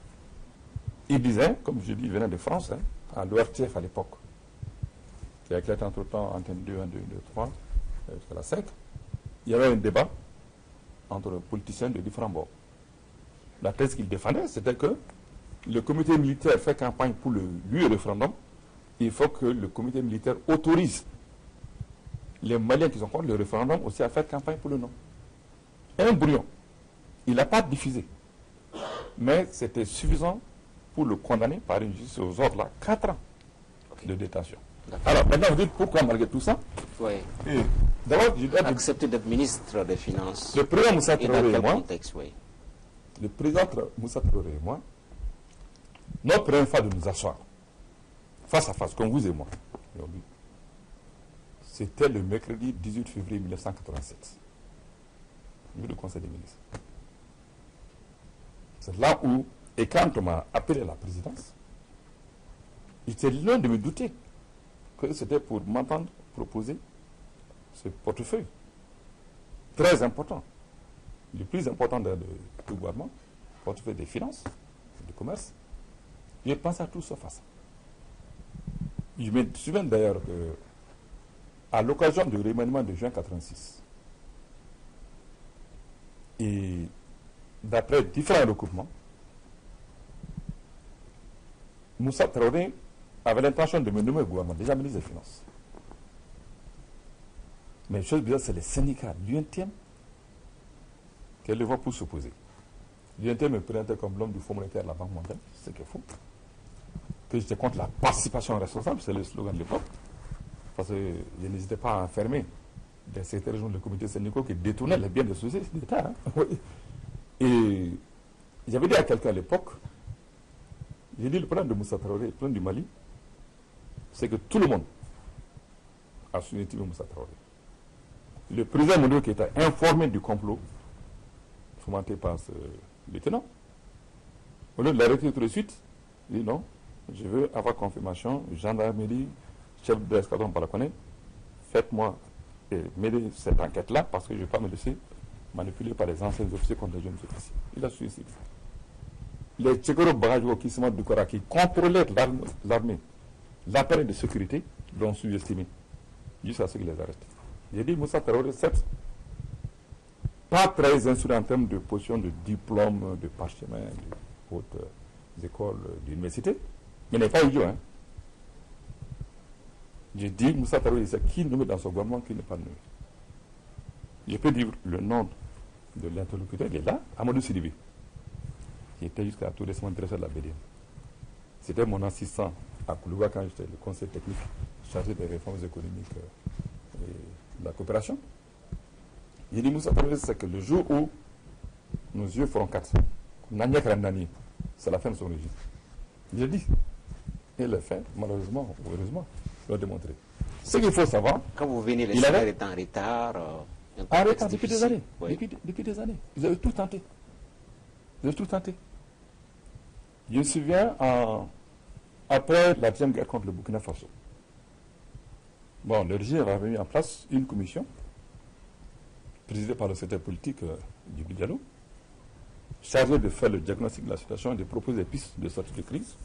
Il disait, comme je dis, il venait de France, hein, à l'ORTF à l'époque, qui a éclaté entre-temps en Antenne 2, 1, 2, 2, 3, jusqu'à la 5, il y avait un débat entre politiciens de différents bords. La thèse qu'il défendait, c'était que le comité militaire fait campagne pour le référendum, il faut que le comité militaire autorise les Maliens qui sont contre le référendum aussi à faire campagne pour le non. Un brouillon. Il n'a pas diffusé. Mais c'était suffisant pour le condamner par une justice aux ordres là, 4 ans de détention. Alors maintenant vous dites pourquoi malgré tout ça. Oui. D'abord, je dois accepter d'être ministre des Finances. Le président Moussa Traoré et moi, contexte, oui. le président Moussa Traoré et moi, notre première fois de nous asseoir face à face, comme vous et moi, c'était le mercredi 18 février 1987, jour du Conseil des ministres. C'est là où, et quand on m'a appelé à la présidence, j'étais loin de me douter que c'était pour m'entendre proposer ce portefeuille très important, le plus important du gouvernement, portefeuille des finances, du commerce. J'ai pensé à tout sauf à ça. Je me souviens d'ailleurs qu'à l'occasion du remaniement de juin 86, et d'après différents recoupements, Moussa Traoré avait l'intention de me nommer au gouvernement, déjà ministre des Finances. Mais chose bizarre, c'est les syndicats, l'UNTM, qui le voient pour s'opposer. L'UNTM me présentait comme l'homme du Fonds monétaire de la Banque mondiale, c'est ce qu'il faut. Que j'étais contre la participation responsable, c'est le slogan de l'époque. Parce que je n'hésitais pas à enfermer des secrétaires régionaux de comité syndicaux qui détournaient les biens des sociétés d'État. Hein. Et j'avais dit à quelqu'un à l'époque, j'ai dit le problème de Moussa Traoré, le problème du Mali, c'est que tout le monde a soutenu Moussa Traoré. Le président Moudou qui était informé du complot fomenté par ce lieutenant, au lieu de l'arrêter tout de suite, il dit non, je veux avoir confirmation, gendarmerie, chef de l'escadron Balakoné, faites-moi m'aider cette enquête-là parce que je ne vais pas me laisser manipuler par les anciens officiers contre les jeunes officiers. Il a suicidé. Les Tchékoro Bagajo qui sont du Kora, qui contrôlaient l'armée, l'appareil de sécurité, l'ont sous-estimé jusqu'à ce qu'ils les arrêtent. J'ai dit Moussa Traoré, certes, pas très instruit en termes de position de diplôme, de parchemin, de hautes écoles, d'université, mais n'est pas idiot. Hein. J'ai dit Moussa Traoré, c'est qui nommé dans son gouvernement, qui n'est pas nommé. Je peux dire le nom de l'interlocuteur, il est là, Amadou Sidibé, qui était jusqu'à tout récemment directeur de la BDM. C'était mon assistant à Koulouba quand j'étais le conseil technique chargé des réformes économiques et de la coopération. Il dit, Moussa Traoré, c'est que le jour où nos yeux feront 4, c'est la fin de son régime. J'ai dit, et le fait, malheureusement, ou heureusement, l'a démontré. Ce qu'il faut savoir. Quand vous venez, les salaires étaient en retard. En retard depuis des années. Oui. Depuis des années. Ils avaient tout tenté. Ils avaient tout tenté. Je me souviens, après la deuxième guerre contre le Burkina Faso, bon, le régime avait mis en place une commission présidée par le secrétaire politique du Diallo, chargée de faire le diagnostic de la situation et de proposer des pistes de sortie de crise.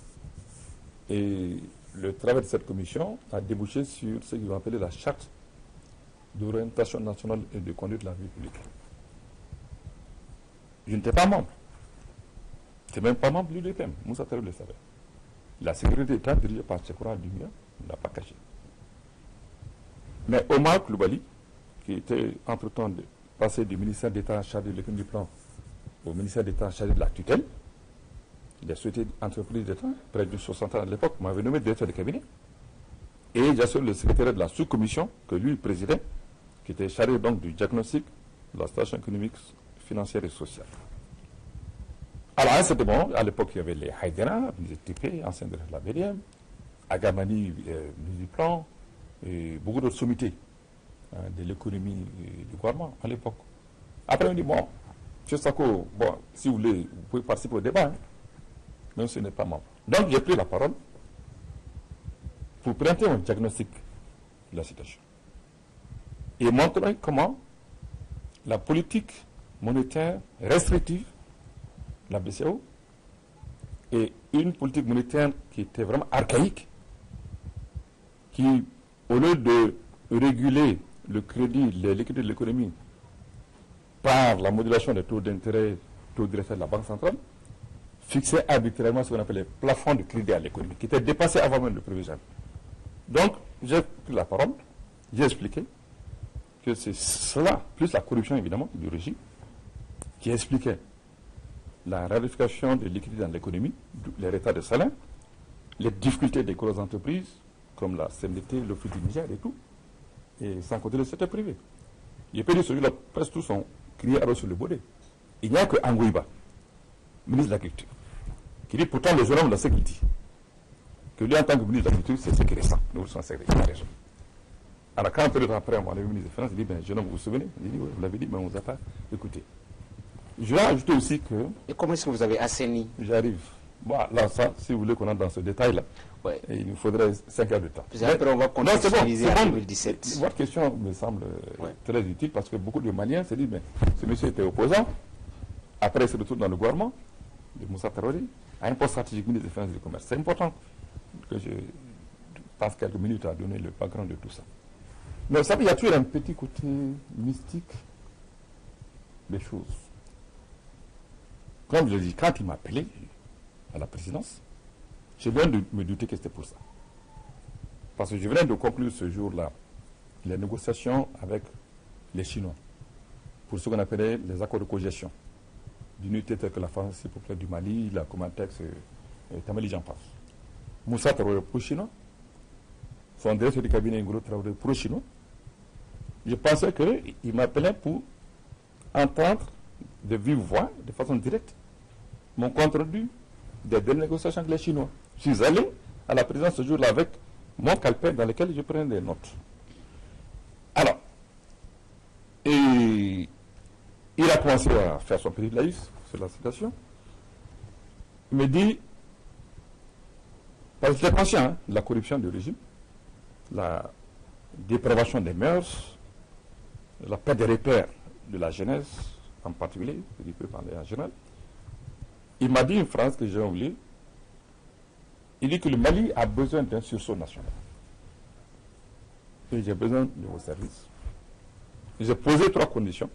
Et le travail de cette commission a débouché sur ce qu'ils vont appeler la charte d'orientation nationale et de conduite de la vie publique. Je n'étais pas membre. Je n'étais même pas membre de l'UDPM. Moussa Traoré le savait. La sécurité d'État dirigée par Tchekoura Dumia ne l'a pas caché. Mais Omar Koulibaly, qui était entre-temps passé du ministère d'État chargé de l'économie du plan au ministère d'État chargé de la tutelle, il a souhaité entreprise d'État, près de 60 ans à l'époque, m'avait nommé directeur de cabinet. Et j'assure le secrétaire de la sous-commission que lui présidait, qui était chargé donc du diagnostic de la situation économique, financière et sociale. Alors à ce moment, à l'époque, il y avait les Haïdera, les TP, anciens de la BDM, Agamani, ministre du plan, et beaucoup d'autres sommités de l'économie du gouvernement à l'époque. Après, on dit, bon, M. Sako, bon, si vous voulez, vous pouvez participer au débat, hein, même si ce n'est pas membre. Donc j'ai pris la parole pour présenter un diagnostic de la situation et montrer comment la politique monétaire restrictive, la BCEAO, et une politique monétaire qui était vraiment archaïque, qui, au lieu de réguler le crédit, les liquidités de l'économie par la modulation des taux d'intérêt, taux directeurs de la Banque centrale, fixait arbitrairement ce qu'on appelle les plafonds de crédit à l'économie, qui étaient dépassés avant même le 1er janvier. Donc, j'ai pris la parole, j'ai expliqué que c'est cela, plus la corruption évidemment du régime, qui expliquait la rarification des liquidités dans l'économie, les retards de salaire, les difficultés des grosses entreprises, comme la CNDT, l'Office du Niger et tout, et sans compter le secteur privé. Les pays de ce jour-là, presque tous ont crié à sur le baudet. Il n'y a que Angouiba, ministre de l'Agriculture, qui dit pourtant le jeune homme, ce qu'il dit. Que lui, en tant que ministre de l'Agriculture, c'est ce qu'il ressent. Nous sommes secrétaires. Alors, quand un peu de temps après, on le ministre des Finances, il dit, ben, jeune homme, vous vous souvenez? Il dit, oui, vous l'avez dit, mais on ne vous a pas écouté. Je vais ajouter aussi que... Et comment est-ce que vous avez assaini? J'arrive. Bon, là, ça, si vous voulez qu'on entre dans ce détail-là, ouais, il nous faudrait 5 heures de temps. Puis après, on va contextualiser en 2017. Votre question me semble très utile parce que beaucoup de Maliens se disent, mais ce monsieur était opposant. Après, il se retrouve dans le gouvernement de Moussa Traoré, à un poste stratégique ministre des Finances et du Commerce. C'est important que je passe quelques minutes à donner le background de tout ça. Mais vous savez, il y a toujours un petit côté mystique des choses. Comme je l'ai dit, quand il m'a appelé à la présidence, je viens de me douter que c'était pour ça. Parce que je venais de conclure ce jour-là les négociations avec les Chinois pour ce qu'on appelait les accords de cogestion d'unités telles que la France populaire du Mali, la Comatex et Tamali, j'en passe. Moussa Traoré pro-chinois, son directeur du cabinet Ngolo Traoré pro-chinois. Je pensais qu'il m'appelait pour entendre de vive voix, de façon directe, mon compte rendu des négociations avec les Chinois. Je suis allé à la présidence ce jour-là avec mon calepin dans lequel je prenais des notes. Alors, et il a commencé à faire son petit laïus sur la situation. Il me dit, parce qu'il est conscient de la corruption du régime, la dépravation des mœurs, la perte des repères de la jeunesse, en particulier, je peux parler en général. Il m'a dit une phrase que j'ai oubliée. Il dit que le Mali a besoin d'un sursaut national. Et j'ai besoin de vos services. J'ai posé 3 conditions.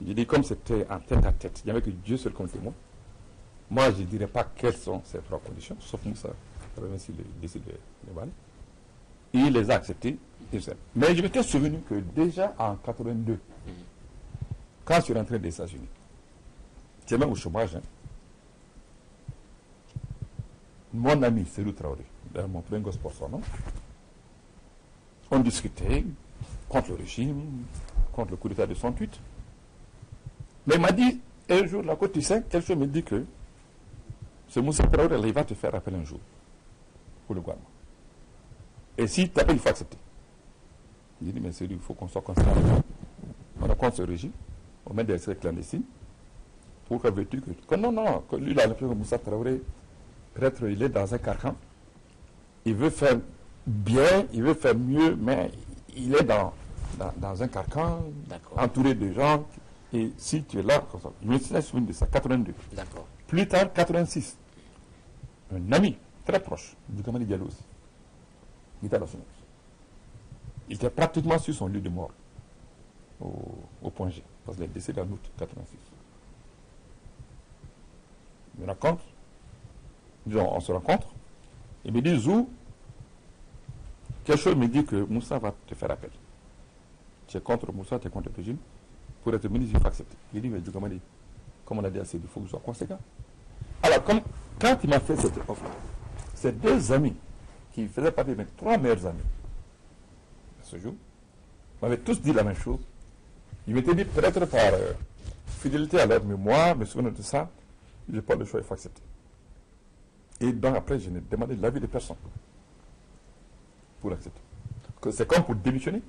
J'ai dit, comme c'était en tête à tête, il n'y avait que Dieu seul comme témoin. Moi, je ne dirais pas quelles sont ces 3 conditions, sauf Moussa, s'il décide de les Mali. Il les a acceptées. Mais je m'étais souvenu que déjà en 82, quand je suis rentré des États-Unis, j'étais même au chômage. Hein. Mon ami Serou Traoré, mon premier gosse pour son nom, on discutait contre le régime, contre le coup d'État de 68. Mais il m'a dit, un jour, la côte, tu sais, quelque chose me dit que ce Moussa Traoré, il va te faire appel un jour pour le gouvernement. Et si tu appelles, il faut accepter. J'ai dit, mais c'est lui, il faut qu'on soit constant. On a contre ce régime, on met des essais clandestines. Pourquoi veux-tu que non, que lui, là, le Moussa Traoré, peut-être il est dans un carcan. Il veut faire bien, il veut faire mieux, mais il est dans un carcan, entouré de gens. Et si tu es là, comme ça, je me souviens de ça, 82. D'accord. Plus tard, 86. Un ami très proche du Kamani Diallo aussi. Il était à la Sonos. Il était pratiquement sur son lieu de mort au point G, parce qu'il est décédé en août 86. Il me raconte, disons, on se rencontre, il me dit, Zou, quelque chose me dit que Moussa va te faire appel. Tu es contre Moussa, tu es contre le régime. Pour être ministre, il faut accepter. Il dit, mais du Kamani, comme on a dit assez, il faut que je sois conséquent. Alors, quand il m'a fait cette offre, ces deux amis, qui faisaient partie de mes 3 meilleurs amis, à ce jour, m'avaient tous dit la même chose. Ils m'étaient dit, peut-être par fidélité à leur mémoire, me souvenir de ça, je n'ai pas le choix, il faut accepter. Et donc après, je n'ai demandé l'avis de personne pour accepter. C'est comme pour démissionner,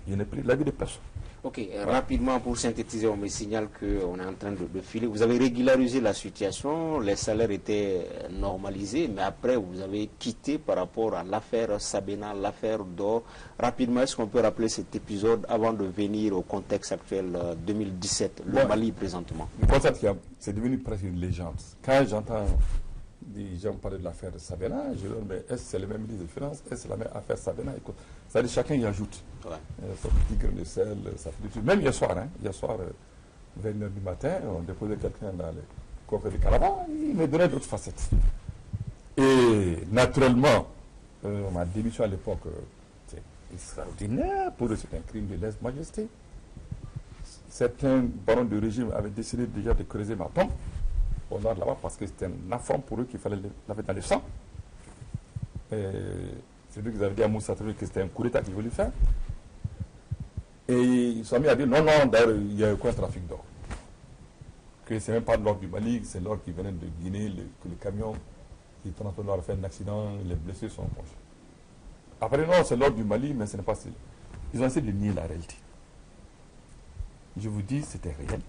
je n'ai pris l'avis de personne. Ok, rapidement pour synthétiser, on me signale qu'on est en train de filer. Vous avez régularisé la situation, les salaires étaient normalisés, mais après vous avez quitté par rapport à l'affaire Sabena, l'affaire d'or. Rapidement, est-ce qu'on peut rappeler cet épisode avant de venir au contexte actuel 2017, le Mali présentement? Le concept, c'est devenu presque une légende. Quand j'entends des gens parler de l'affaire Sabena, je me dis, mais est-ce que c'est le même ministre des Finances? Est-ce que c'est la même affaire Sabena? Ça veut dire chacun y ajoute. Ouais. Son petit grain de sel, ça fait du tout. Même hier soir, vers 1h du matin, on déposait quelqu'un dans le coffre de Calaban, il me donnait d'autres facettes. Et naturellement, ma démission à l'époque, c'est extraordinaire. Pour eux, c'est un crime de lèse-majesté. Certains barons de régime avaient décidé déjà de creuser ma tombe au nord là-bas parce que c'était un affront pour eux qu'il fallait laver dans le sang. C'est lui qui avaient dit à Moussa Traoré que c'était un coup d'État qu'ils voulaient faire. Et ils sont mis à dire non, d'ailleurs, il y a eu quoi un trafic d'or. Que c'est même pas de l'or du Mali, c'est l'or qui venait de Guinée, que le camion qui transporte l'or a fait un accident, les blessés sont penchés. Après, non, c'est l'or du Mali, mais ce n'est pas ça. Ils ont essayé de nier la réalité. Je vous dis, c'était réel.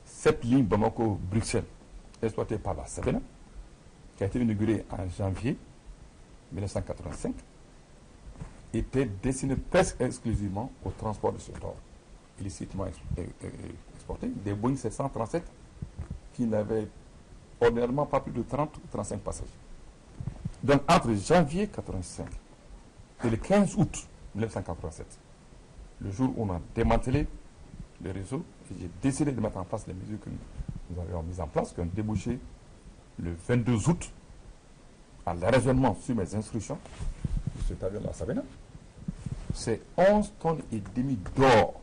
Cette ligne Bamako-Bruxelles, exploitée par la Sabena, qui a été inaugurée en janvier 1985, était destinée presque exclusivement au transport de ce or illicitement exporté, des Boeing 737 qui n'avaient ordinairement pas plus de 30 ou 35 passagers. Donc entre janvier 1985 et le 15 août 1987, le jour où on a démantelé le réseau, j'ai décidé de mettre en place les mesures que nous avions mises en place, qui ont débouché le 22 août à l'arraisonnement sur mes instructions de cet avion de la Sabena. C'est 11 tonnes et demi d'or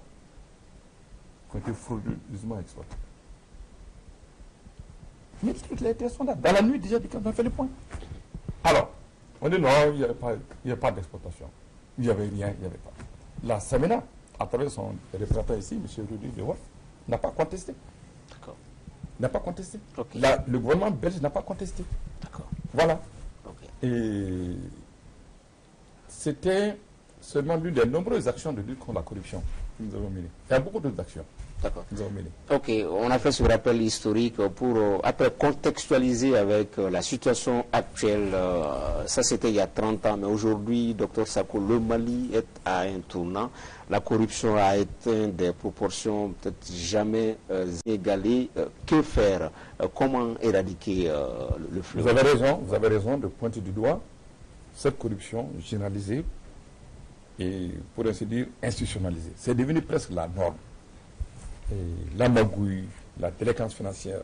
qui ont été frauduleusement exploitées. Mais toutes les tests sont là. Dans la nuit, déjà, on a fait le point. Alors, on dit non, il n'y a pas d'exploitation. Il n'y avait rien, il n'y avait pas. La Sabena, à travers son représentant ici, M. Rudy Leroy, n'a pas contesté. D'accord. N'a pas contesté. Okay. Le gouvernement belge n'a pas contesté. D'accord. Voilà. Okay. Et c'était seulement l'une des nombreuses actions de lutte contre la corruption que nous avons menées. Il y a beaucoup d'autres actions. D'accord. Nous avons menées. Ok, on a fait ce rappel historique pour après contextualiser avec la situation actuelle. Ça c'était il y a 30 ans, mais aujourd'hui, Dr Sako, le Mali est à un tournant. La corruption a atteint des proportions peut-être jamais égalées. Que faire? Comment éradiquer le flux? Vous avez raison de pointer du doigt cette corruption généralisée et, pour ainsi dire, institutionnalisée. C'est devenu presque la norme. Et la magouille, la délinquance financière,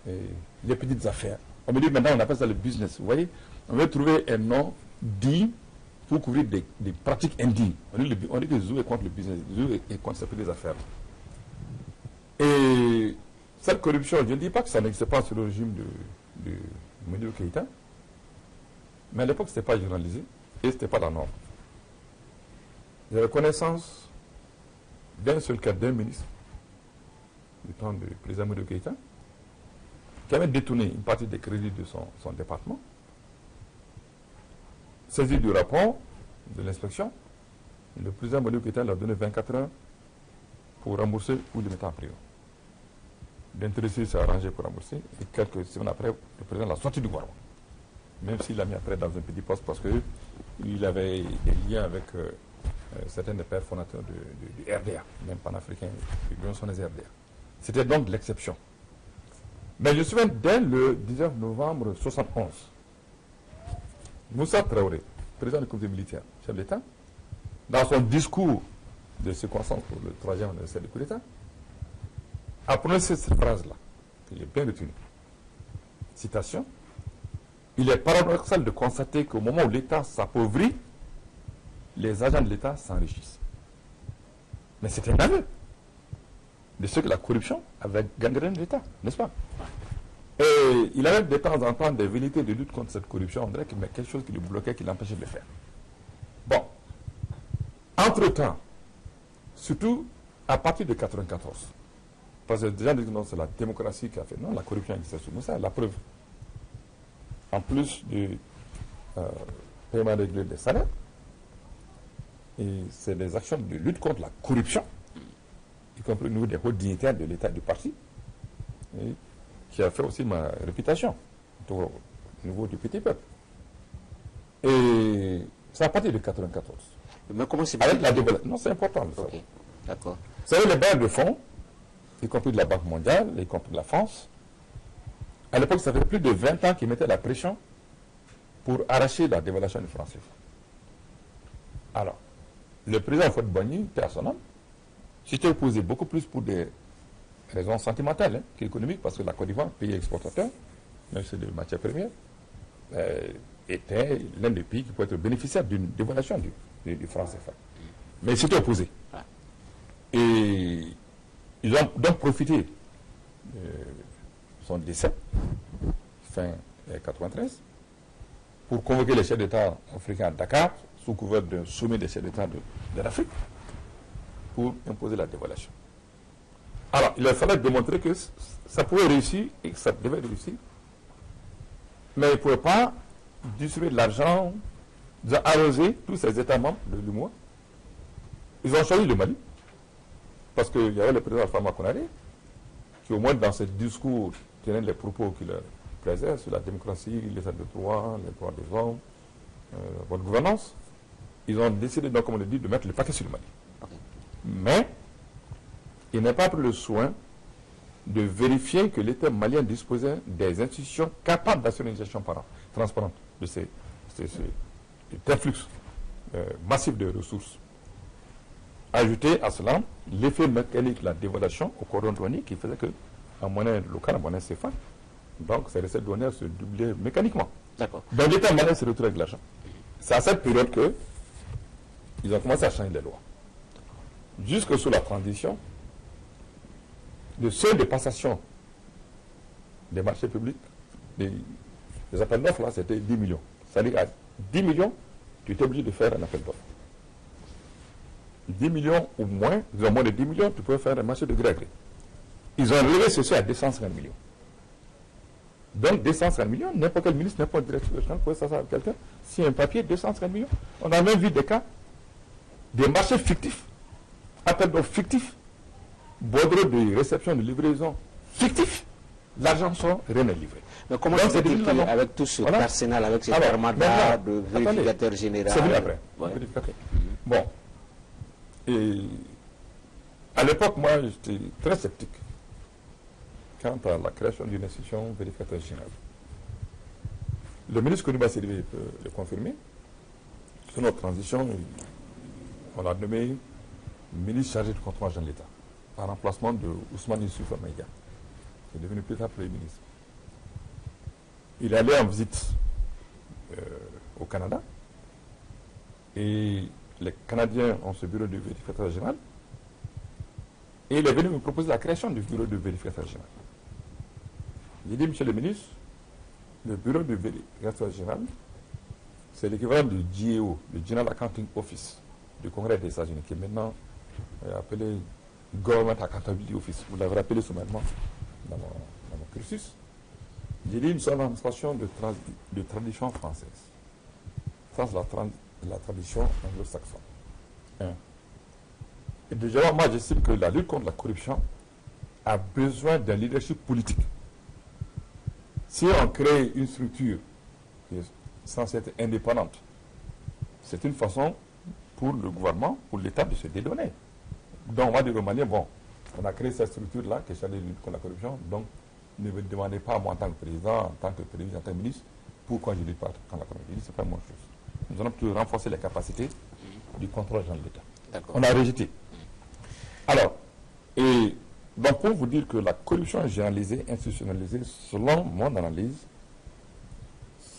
et les petites affaires. On me dit maintenant, on appelle ça le business. Vous voyez, on veut trouver un nom digne pour couvrir des pratiques indignes. On dit que Zou est contre le business, Zou est contre ces petites affaires. Et cette corruption, je ne dis pas que ça n'existait pas sous le régime de Modibo Keïta, mais à l'époque, ce n'était pas généralisé et ce n'était pas la norme. J'avais connaissance d'un seul cas d'un ministre du temps du président Modibo Keïta qui avait détourné une partie des crédits de son département, saisi du rapport de l'inspection. Le président Modibo Keïta leur a donné 24 heures pour rembourser ou le mettre en prison. L'intéressé s'est arrangé pour rembourser et quelques semaines après, le président l'a sorti du gouvernement. Même s'il l'a mis après dans un petit poste parce qu'il avait des liens avec certains des pères fondateurs du RDA, même panafricain, de l'Union des RDA. C'était donc l'exception. Mais je me souviens, dès le 19 novembre 1971, Moussa Traoré, président du comité militaire, chef d'État, dans son discours de circonstance pour le 3e anniversaire du coup d'État, a prononcé cette phrase-là, que j'ai bien retenue. Citation. Il est paradoxal de constater qu'au moment où l'État s'appauvrit, les agents de l'État s'enrichissent. Mais c'est un aveu de ce que la corruption avait gangréné l'État, n'est-ce pas? Et il avait de temps en temps des velléités de lutte contre cette corruption. On dirait qu'il y avait quelque chose qui le bloquait, qui l'empêchait de le faire. Bon. Entre-temps, surtout à partir de 1994, parce que déjà, non, c'est la démocratie qui a fait. Non, la corruption existait sous Moussa, la preuve. En plus du paiement régulier des salaires, et c'est des actions de lutte contre la corruption, y compris au niveau des hauts dignitaires de l'État du parti, et qui a fait aussi ma réputation au niveau du petit peuple. Et c'est à partir de 1994. Mais comment c'est avec la développement? Non, c'est important. Okay. D'accord. Vous savez, les bailleurs de fonds, y compris de la Banque mondiale, y compris de la France, à l'époque, ça fait plus de 20 ans qu'ils mettaient la pression pour arracher la dévaluation du franc CFA. Alors, le président Faure-Gbagni, paix à son âme, s'était opposé beaucoup plus pour des raisons sentimentales qu'économiques, parce que la Côte d'Ivoire, pays exportateur, même si c'est de matières premières, était l'un des pays qui pourrait être bénéficiaire d'une dévaluation du franc CFA. Mais ils s'étaient opposés. Et ils ont donc profité de son décès, fin 1993, pour convoquer les chefs d'État africains à Dakar, sous couvert d'un sommet des chefs d'État de l'Afrique, pour imposer la dévaluation. Alors, il a fallu démontrer que ça pouvait réussir et que ça devait réussir, mais il ne pouvait pas distribuer de l'argent, arroser tous ces États membres de l'UMOA. Ils ont choisi le Mali, parce qu'il y avait le président Alpha Konaré, qui au moins dans ses discours tenait les propos qui leur plaisaient sur la démocratie, l'état de droit, les droits des hommes, la bonne gouvernance. Ils ont décidé, donc, comme on le dit, de mettre le paquet sur le Mali. Mais il n'a pas pris le soin de vérifier que l'État malien disposait des institutions capables d'assurer une gestion transparente de cet influx massif de ressources. Ajouter à cela l'effet mécanique de la dévaluation au cordon douanier qui faisait que, en monnaie locale, en monnaie CFA, donc ces recettes douanières se doublaient mécaniquement. D'accord. Donc l'État malien se retrouve avec l'argent. C'est à cette période que ils ont commencé à changer les lois. Jusque sous la transition, le seuil de passation des marchés publics, des appels d'offres, là, c'était 10 millions. C'est-à-dire, à 10 millions, tu étais obligé de faire un appel d'offres. 10 millions ou moins, disons moins de 10 millions, tu pouvais faire un marché de gré à gré. Ils ont relevé ceci à 250 millions. Donc, 250 millions, n'importe quel ministre, n'importe quel directeur général pouvait s'asseoir avec quelqu'un, si un papier, 250 millions. On a même vu des cas, des marchés fictifs, appels d'offres fictifs, bordereaux de réception, de livraison fictifs, l'argent sort, rien n'est livré. Mais comment c'est dit avec tout ce arsenal, avec cet armada de vérificateur général? C'est venu après. Ouais. Bon. Et à l'époque, moi, j'étais très sceptique quant à la création d'une institution vérificateur général. Le ministre Koniba Sidibé peut le confirmer. Sur notre transition, on l'a nommé ministre chargé du contrôle de l'État, en remplacement de Ousmane Youssouf Maïga, qui est devenu plus tard Premier ministre. Il est allé en visite au Canada, et les Canadiens ont ce bureau de vérificateur général. Et il est venu me proposer la création du bureau de vérificateur général. J'ai dit, monsieur le ministre, le bureau de vérificateur général, c'est l'équivalent du GAO, le General Accounting Office, du Congrès des États-Unis, qui est maintenant appelé Government Accountability Office. Vous l'avez rappelé sommairement dans mon cursus. J'ai dit, nous sommes dans une situation de tradition française. Ça, c'est la tradition anglo-saxonne. Et déjà, moi, j'estime que la lutte contre la corruption a besoin d'un leadership politique. Si on crée une structure qui est censée être indépendante, c'est une façon pour le gouvernement, pour l'État de se dédonner. Donc, on va dire aux Maliens, bon, on a créé cette structure-là qui est chargée de lutte contre la corruption, donc ne me demandez pas, moi, en tant que président, en tant que ministre, pourquoi je ne lutte pas contre la corruption. Ce n'est pas mon chose. Nous allons plutôt renforcer les capacités du contrôle dans l'État. On a rejeté. Alors, et donc pour vous dire que la corruption généralisée, institutionnalisée, selon mon analyse,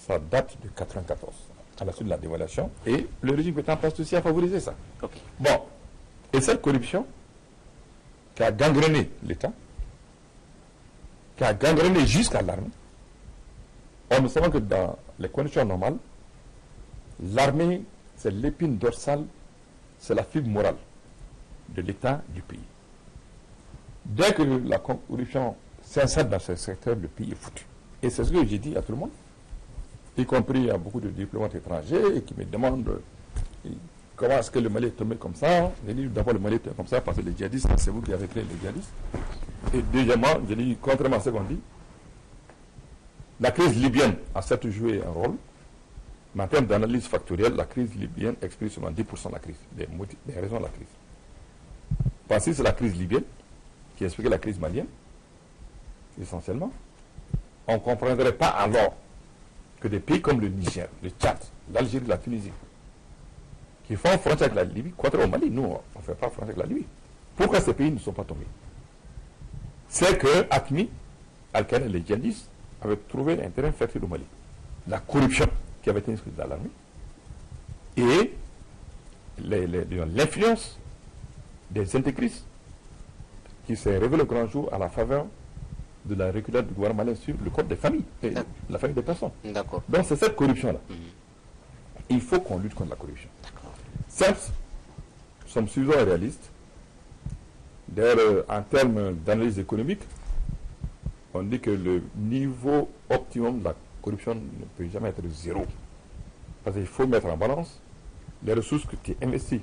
ça date de 1994, à la suite de la dévaluation, et le régime qui est en place aussi a favorisé ça. Okay. Bon, et cette corruption qui a gangréné l'État, qui a gangréné jusqu'à l'armée, nous savons que dans les conditions normales, l'armée, c'est l'épine dorsale, c'est la fibre morale de l'État du pays. Dès que la corruption s'insère dans ce secteur, le pays est foutu. Et c'est ce que j'ai dit à tout le monde, y compris à beaucoup de diplomates étrangers qui me demandent comment est-ce que le Mali est tombé comme ça. J'ai dit d'abord le Mali est tombé comme ça parce que les djihadistes, c'est vous qui avez créé les djihadistes. Et deuxièmement, j'ai dit, contrairement à ce qu'on dit, la crise libyenne a certes joué un rôle, mais en termes d'analyse factorielle, la crise libyenne explique seulement 10% de la crise, des raisons de la crise. Parce que c'est la crise libyenne qui expliquait la crise malienne, essentiellement. On ne comprendrait pas alors que des pays comme le Niger, le Tchad, l'Algérie, la Tunisie, qui font frontière avec la Libye, contrairement au Mali, nous, on ne fait pas frontière avec la Libye. Pourquoi ces pays ne sont pas tombés? C'est que ATMI, Al-Qaïda et les djihadistes avaient trouvé un terrain fertile au Mali. La corruption qui avait été inscrite dans l'armée et l'influence des intégristes qui s'est révélé au grand jour à la faveur de la reculade du gouvernement malien sur le code des familles, et la famille des personnes. Donc c'est cette corruption-là. Il faut qu'on lutte contre la corruption. Certes, nous sommes suffisamment réalistes. D'ailleurs, en termes d'analyse économique, on dit que le niveau optimum de la corruption ne peut jamais être zéro. Parce qu'il faut mettre en balance les ressources que tu investis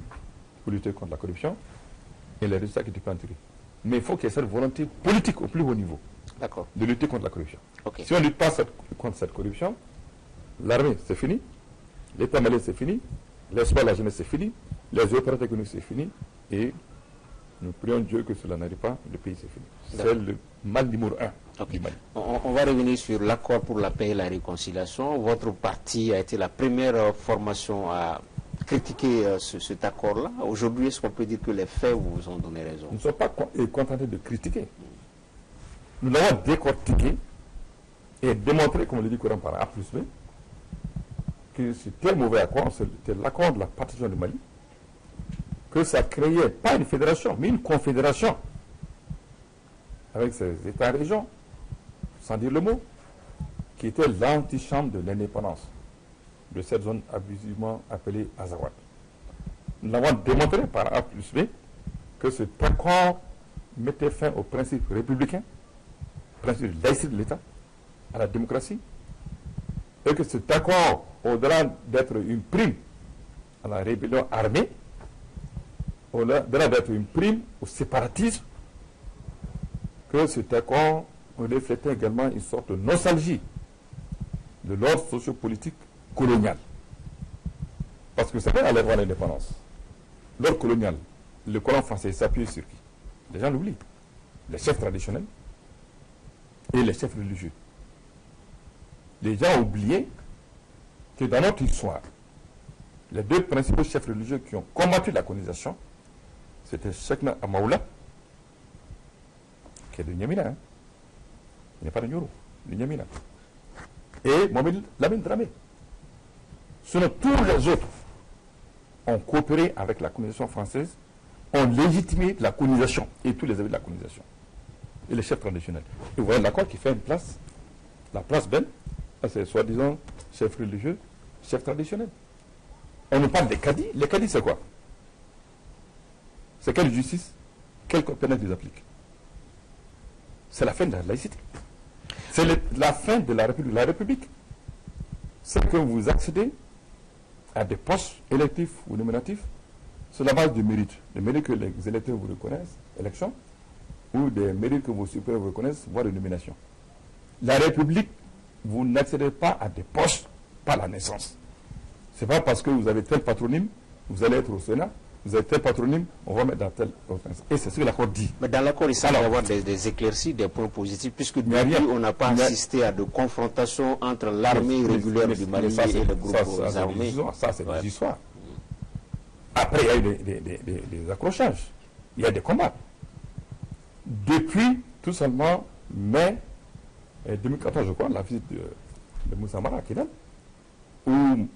pour lutter contre la corruption et les résultats que tu peux en tirer. Mais il faut qu'il y ait cette volonté politique au plus haut niveau de lutter contre la corruption. Si on ne lutte pas contre cette corruption, l'armée c'est fini, l'État malien c'est fini, l'espoir de la jeunesse c'est fini, les opérateurs économiques c'est fini, et nous prions Dieu que cela n'arrive pas, le pays c'est fini. C'est le mal numéro 1 du Mali. On va revenir sur l'accord pour la paix et la réconciliation. Votre parti a été la première formation à critiquer cet accord-là. Aujourd'hui, est-ce qu'on peut dire que les faits vous ont donné raison? Nous ne sommes pas contentés de critiquer. Nous l'avons décortiqué et démontré, comme le dit Coran par A plus B, que c'était un mauvais accord, c'était l'accord de la partition du Mali, que ça créait pas une fédération, mais une confédération avec ses États-régions, sans dire le mot, qui était l'antichambre de l'indépendance de cette zone abusivement appelée Azawad. Nous l'avons démontré par A plus B que cet accord mettait fin aux principes républicains, principes de laïcité de l'État, à la démocratie, et que cet accord, au-delà d'être une prime à la rébellion armée, au-delà d'être une prime au séparatisme, que cet accord reflétait également une sorte de nostalgie de l'ordre sociopolitique colonial. Parce que c'est vrai, à l'avant l'indépendance, l'ordre colonial, le colon français s'appuie sur qui? Les gens l'oublient. Les chefs traditionnels et les chefs religieux. Les gens ont oublié que dans notre histoire, les deux principaux chefs religieux qui ont combattu la colonisation, c'était Cheikhna Amaoula, qui est de Niamina, hein. Il n'est pas de Nyoro, de Niamina, et Mohamed Lamine Dramé. Sinon, tous les autres ont coopéré avec la colonisation française, ont légitimé la colonisation et tous les avis de la colonisation. Et les chefs traditionnels. Et vous voyez l'accord qui fait une place, la place belle, c'est soi-disant chef religieux, chef traditionnel. On nous parle des cadis. Les cadis, c'est quoi? C'est quelle justice? Quel code pénal ils appliquent? C'est la fin de la laïcité. C'est la fin de la République. La République, c'est que vous accédez à des postes électifs ou nominatifs sur la base du mérite. Des mérites que les électeurs vous reconnaissent, élection, ou des mérites que vos supérieurs vous reconnaissent, voire de nomination. La République, vous n'accédez pas à des postes par la naissance. Ce n'est pas parce que vous avez tel patronyme, vous allez être au Sénat, vous avez tel patronyme, on va mettre dans tel organisme. Et c'est ce que l'accord dit. Mais dans l'accord, il semble y avoir des éclaircies, des points positifs, puisque depuis, on n'a pas assisté à de confrontations entre l'armée régulière du Mali et le groupe armé. Ça, c'est des histoires. Après, il y a eu des accrochages. Il y a des combats. Depuis, tout simplement, mai 2014, je crois, la visite de Moussa Mara à Kidal, où,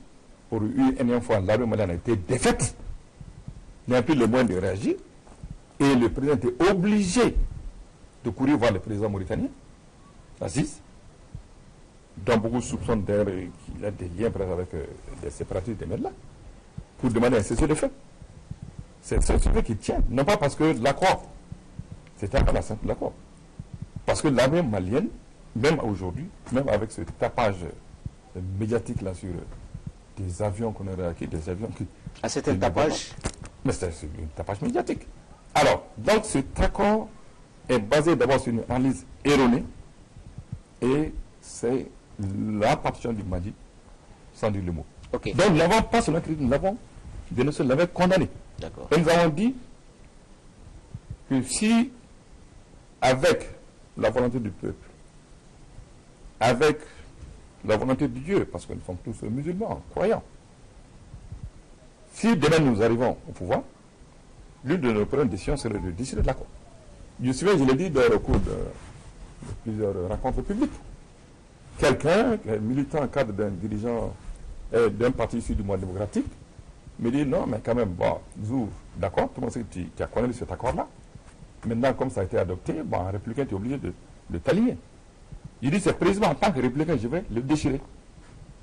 pour une énième fois, l'armée malienne a été défaite. Il n'a plus le moyen de réagir. Et le président était obligé de courir voir le président mauritanien, Aziz, dont beaucoup soupçonnent d'ailleurs qu'il a des liens avec des séparatistes des Medla, pour demander un cessez-le-feu. C'est un cessez-le-feu qui tient, non pas parce que l'accord, c'était pas la simple l'accord. Parce que l'armée malienne, même aujourd'hui, même avec ce tapage médiatique là sur des avions qu'on aurait acquis, des avions qui... Ah, c'était un tapage? Mais c'est un tapage médiatique. Alors, donc cet accord est basé d'abord sur une analyse erronée et c'est la partition du Mali, sans dire le mot. Okay. Donc nous n'avons pas seulement critiqué, nous l'avons dénoncé, nous l'avons condamné. Et nous avons dit que si, avec la volonté du peuple, avec la volonté de Dieu, parce que nous sommes tous musulmans, croyants, si demain nous arrivons au pouvoir, l'une de nos premières décisions serait de décider de l'accord. Je me souviens, je l'ai dit au cours de plusieurs rencontres publiques. Quelqu'un, un militant cadre d'un dirigeant d'un parti issu du mouvement démocratique, me dit non, mais quand même, bon, Zou, d'accord, tout le monde sait que tu as connu cet accord-là. Maintenant, comme ça a été adopté, bon, un républicain, tu es obligé de t'aligner. Il dit, c'est précisément en tant que républicain, je vais le déchirer.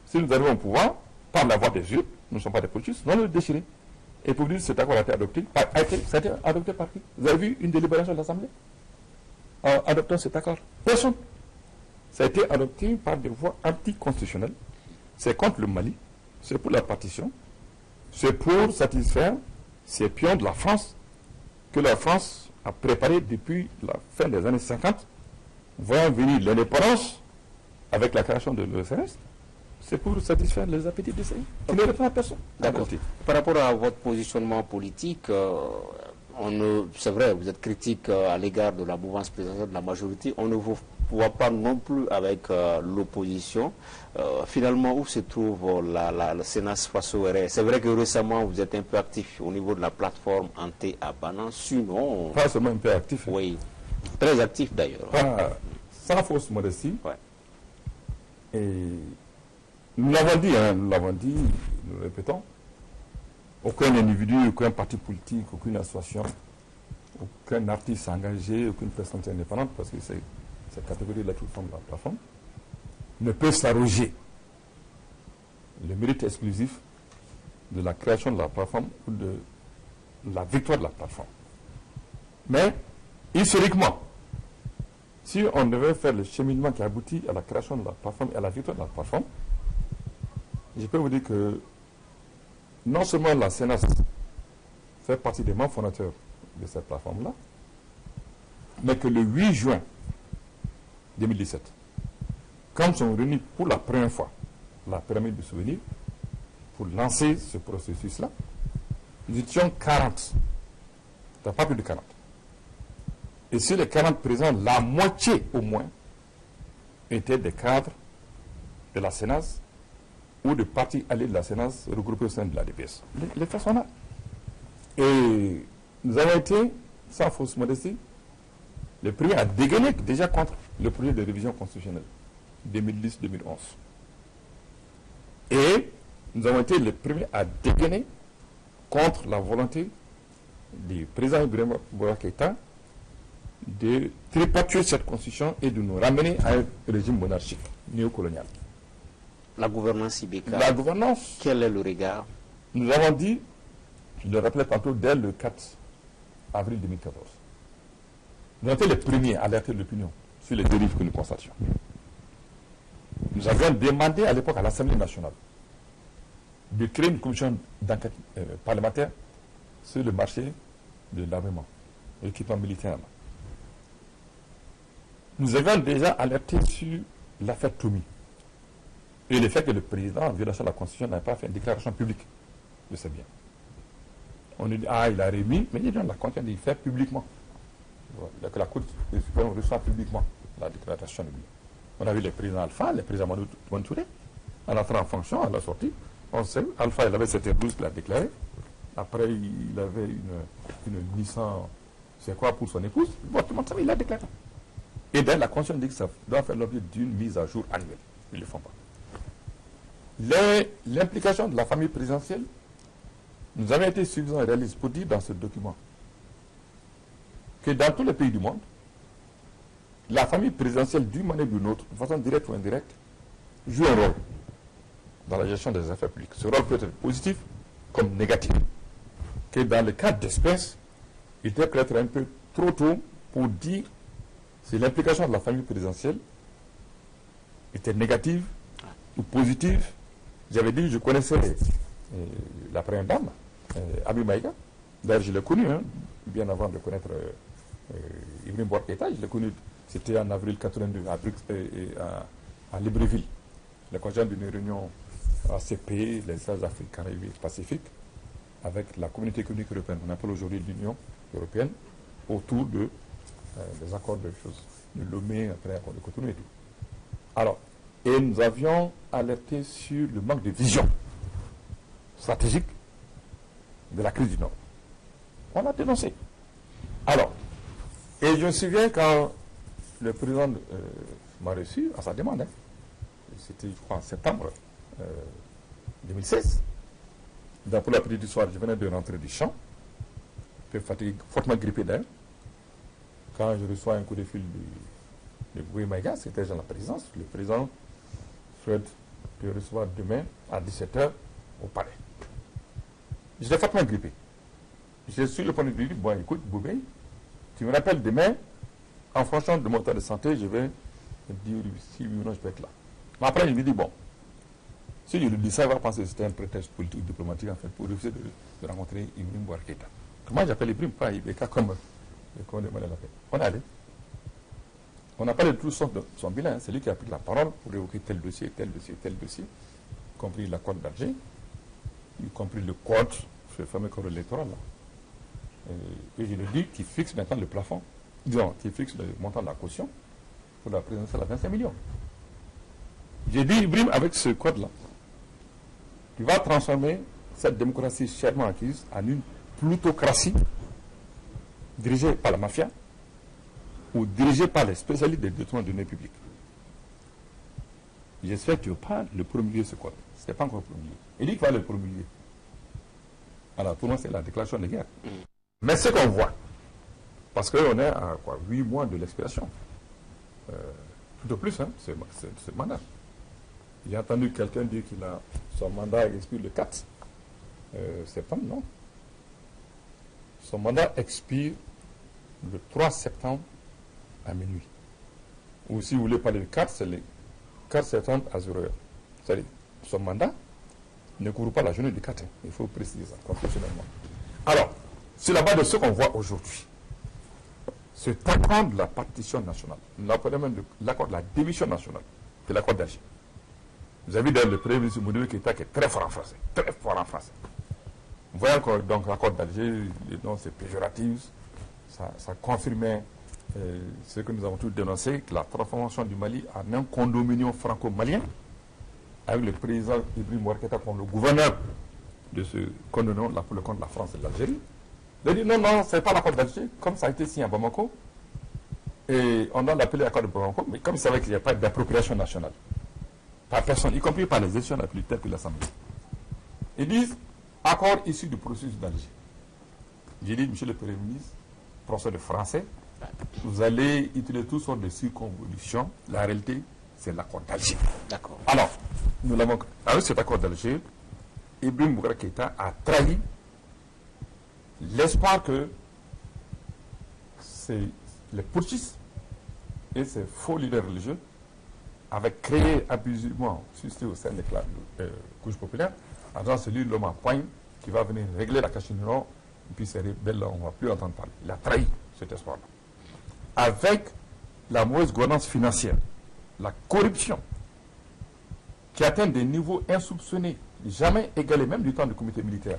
Si nous arrivons au pouvoir, par la voie des urnes, nous ne sommes pas des politistes, nous allons le déchirer. Et pour dire cet accord a été adopté, ça a été adopté par qui? Vous avez vu une délibération de l'Assemblée adoptant cet accord? Personne. Ça a été adopté par des voies anticonstitutionnelles. C'est contre le Mali, c'est pour la partition, c'est pour satisfaire ces pions de la France que la France a préparé depuis la fin des années 50, voyant venir l'indépendance avec la création de l'ESRS. C'est pour satisfaire les appétits de ces. Il ne répond à personne. D'accord. Par rapport à votre positionnement politique, c'est vrai, vous êtes critique à l'égard de la mouvance présidentielle de la majorité. On ne vous voit pas non plus avec l'opposition. Finalement, où se trouve la CNAS face au RS? C'est vrai que récemment, vous êtes un peu actif au niveau de la plateforme Ante à Banan. Sinon... Pas seulement un peu actif. Oui, très actif d'ailleurs. Sans fausse modestie. Ouais. Et nous l'avons dit, nous le répétons, aucun individu, aucun parti politique, aucune association, aucun artiste engagé, aucune personne indépendante, parce que c'est cette catégorie de la toute forme de la plateforme, ne peut s'arroger le mérite exclusif de la création de la plateforme ou de la victoire de la plateforme. Mais, historiquement, si on devait faire le cheminement qui aboutit à la création de la plateforme et à la victoire de la plateforme, je peux vous dire que non seulement la CNAS fait partie des membres fondateurs de cette plateforme-là, mais que le 8 juin 2017, quand nous sommes réunis pour la première fois, la pyramide du souvenir, pour lancer ce processus-là, nous étions 40. Pas plus de 40. Et sur les 40 présents, la moitié au moins étaient des cadres de la CNAS ou de partis alliés de la CNAS regroupés au sein de la DPS. Les faits sont là. Et nous avons été, sans fausse modestie, les premiers à dégainer déjà contre le projet de révision constitutionnelle 2010-2011. Et nous avons été les premiers à dégainer contre la volonté du président Ibrahim Boubacar Keïta de tripatouiller cette constitution et de nous ramener à un régime monarchique néocolonial. La gouvernance Ibeka. La gouvernance. Quel est le regard? Nous avons dit, je le rappelais tantôt, dès le 4 avril 2014. Nous avons été les premiers à alerter l'opinion sur les dérives que nous constations. Nous avions demandé à l'époque à l'Assemblée nationale de créer une commission d'enquête parlementaire sur le marché de l'armement, de l'équipement militaire. Nous avions déjà alerté sur l'affaire Toumi et le fait que le président, en violation de la Constitution, n'avait pas fait une déclaration publique de ses biens. On nous dit, ah, il a remis, mais il donne la Constitution d'y faire publiquement. Voilà, que la Cour suprême reçoit publiquement la déclaration de biens. On a vu le président Alpha, le président Mantouré, en entrant en fonction, à la sortie. On sait, Alpha, il avait cette blouse qu'il a déclarée. Après, il avait une licence, c'est quoi, pour son épouse. Bon, tout le monde savait, il a déclaré. Et d'ailleurs, la Constitution dit que ça doit faire l'objet d'une mise à jour annuelle. Ils ne le font pas. L'implication de la famille présidentielle, nous avons été suffisants et réalistes pour dire dans ce document que dans tous les pays du monde, la famille présidentielle, d'une manière ou d'une autre, de façon directe ou indirecte, joue un rôle dans la gestion des affaires publiques. Ce rôle peut être positif comme négatif. Que dans le cas d'espèces, il était peut-être un peu trop tôt pour dire si l'implication de la famille présidentielle était négative ou positive. J'avais dit, je connaissais la première dame, Abi Maïga. D'ailleurs, je l'ai connue, hein, bien avant de connaître Ibrahim Boubacar Keïta. Je l'ai connue, c'était en avril 82 à Libreville. Le conjoint d'une réunion ACP, les États africains, Caraïbes et Pacifique, avec la communauté économique européenne, on appelle aujourd'hui l'Union européenne, autour des accords de choses, de Lomé, après l'accord de Cotonou et tout. Alors, et nous avions alerté sur le manque de vision stratégique de la crise du Nord. On l'a dénoncé. Alors, et je me souviens quand le président m'a reçu à sa demande, hein, c'était, je crois, en septembre 2016, pour l'après du soir, je venais de rentrer du champ, un peu fatigué, fortement grippé d'air. Quand je reçois un coup de fil de Boué Maïga, c'était dans la présidence, le président souhaite te recevoir demain à 17h au palais. J'étais fortement grippé. Je suis le point de vue, bon écoute, Boubé, tu me rappelles demain, en fonction de mon état de santé, je vais dire si oui ou non je peux être là. Mais après, il me dit, bon, si je lui dis ça, il va penser que c'était un prétexte politique ou diplomatique en fait, pour refuser de rencontrer Ibrahim Boubacar Keïta. Comment j'appelle Ibrahim, pas Ibeka comme demandait la paix. On est allé. On n'a pas de tout son bilan, hein. C'est lui qui a pris la parole pour évoquer tel dossier, tel dossier, tel dossier, y compris la code d'Alger, y compris le code, ce fameux code électoral là. Et je lui dis qu'il fixe maintenant le plafond, disons, qu'il fixe le montant de la caution pour la présidentielle à 25 millions. J'ai dit, Ibrahim, avec ce code-là, tu vas transformer cette démocratie chèrement acquise en une plutocratie dirigée par la mafia ou dirigée par les spécialistes des détournements de données publiques. J'espère que tu ne veux pas le promulguer ce code. Ce n'était pas encore promulgué. Il dit qu'il va le promulguer. Alors, pour moi, c'est la déclaration de guerre. Mais ce qu'on voit, parce qu'on est à 8 mois de l'expiration, tout au plus, hein, c'est mandat. J'ai entendu quelqu'un dire qu'il a son mandat expire le 4 septembre, non. Son mandat expire le 3 septembre à minuit. Ou si vous voulez parler du 4, c'est le 4 septembre à 0h. C'est-à-dire, son mandat ne couvre pas la journée du 4. Il faut préciser ça constitutionnellement. Alors, sur la base de ce qu'on voit aujourd'hui, cet accord de la partition nationale, nous l'appelons même l'accord de la démission nationale, c'est l'accord d'Alger. Vous avez vu le premier ministre Moudoui Keïta qui est très fort en français, très fort en français. Vous voyez encore donc l'accord d'Alger, le nom c'est péjoratif, ça confirmait ce que nous avons tous dénoncé, que la transformation du Mali en un condominium franco-malien, avec le président Ibrahim Boubacar Keïta comme le gouverneur de ce condominium là pour le compte de la France et de l'Algérie. Il a dit non, ce n'est pas l'accord d'Alger, comme ça a été signé à Bamako, et on doit l'appeler accord de Bamako, mais comme il savait qu'il n'y a pas d'appropriation nationale, par personne, y compris par les institutions telles que l'Assemblée. Ils disent accord issu du processus d'Alger. J'ai dit, monsieur le Premier ministre, professeur de français, vous allez utiliser toutes sortes de circonvolutions. La réalité, c'est l'accord d'Alger. D'accord. Alors, nous l'avons. Avec cet accord d'Alger, Ibrahim Boubacar Keïta a trahi l'espoir que les putschistes et ces faux leaders religieux avaient créé abusivement, suscité au sein des couches populaires, en disant c'est lui l'homme à poigne qui va venir régler la Cachemire, et puis ces rebelles-là, on ne va plus entendre parler. Il a trahi cet espoir-là. Avec la mauvaise gouvernance financière, la corruption, qui atteint des niveaux insoupçonnés, jamais égalés, même du temps du comité militaire,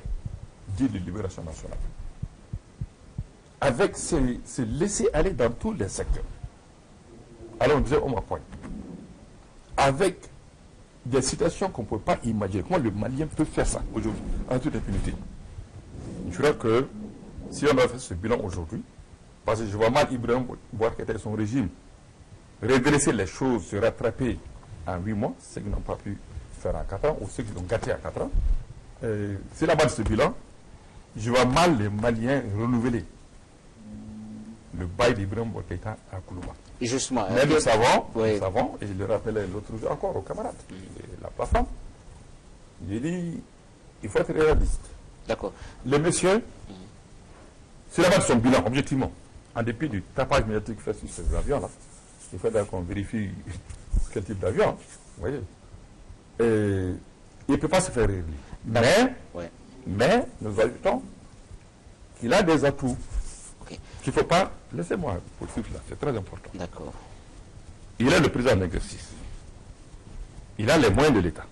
dit de libération nationale. Avec ce laisser-aller dans tous les secteurs. Alors on disait, on m'appointe. Avec des situations qu'on ne peut pas imaginer. Comment le Malien peut faire ça aujourd'hui, en toute impunité? Je crois que si on a fait ce bilan aujourd'hui, parce que je vois mal Ibrahim Boubacar Keïta et son régime redresser les choses, se rattraper en 8 mois, ceux qui n'ont pas pu faire en 4 ans, ou ceux qui l'ont gâté en 4 ans. C'est la base de ce bilan. Je vois mal les Maliens renouveler le bail d'Ibrahim Boubacar Keïta à Koulouba. Et justement, mais nous savons, oui. et je le rappelais l'autre jour encore aux camarades, la plateforme, j'ai dit, il faut être réaliste. D'accord. Le monsieur, c'est la base de son bilan, objectivement, en dépit du tapage médiatique fait sur ces avions-là, il faut qu'on vérifie quel type d'avion, vous voyez. Et il ne peut pas se faire régler. Mais nous ajoutons qu'il a des atouts. Okay. Qu'il ne faut pas... Laissez-moi poursuivre là, c'est très important. D'accord. Il est le président en exercice. Il a les moyens de l'État.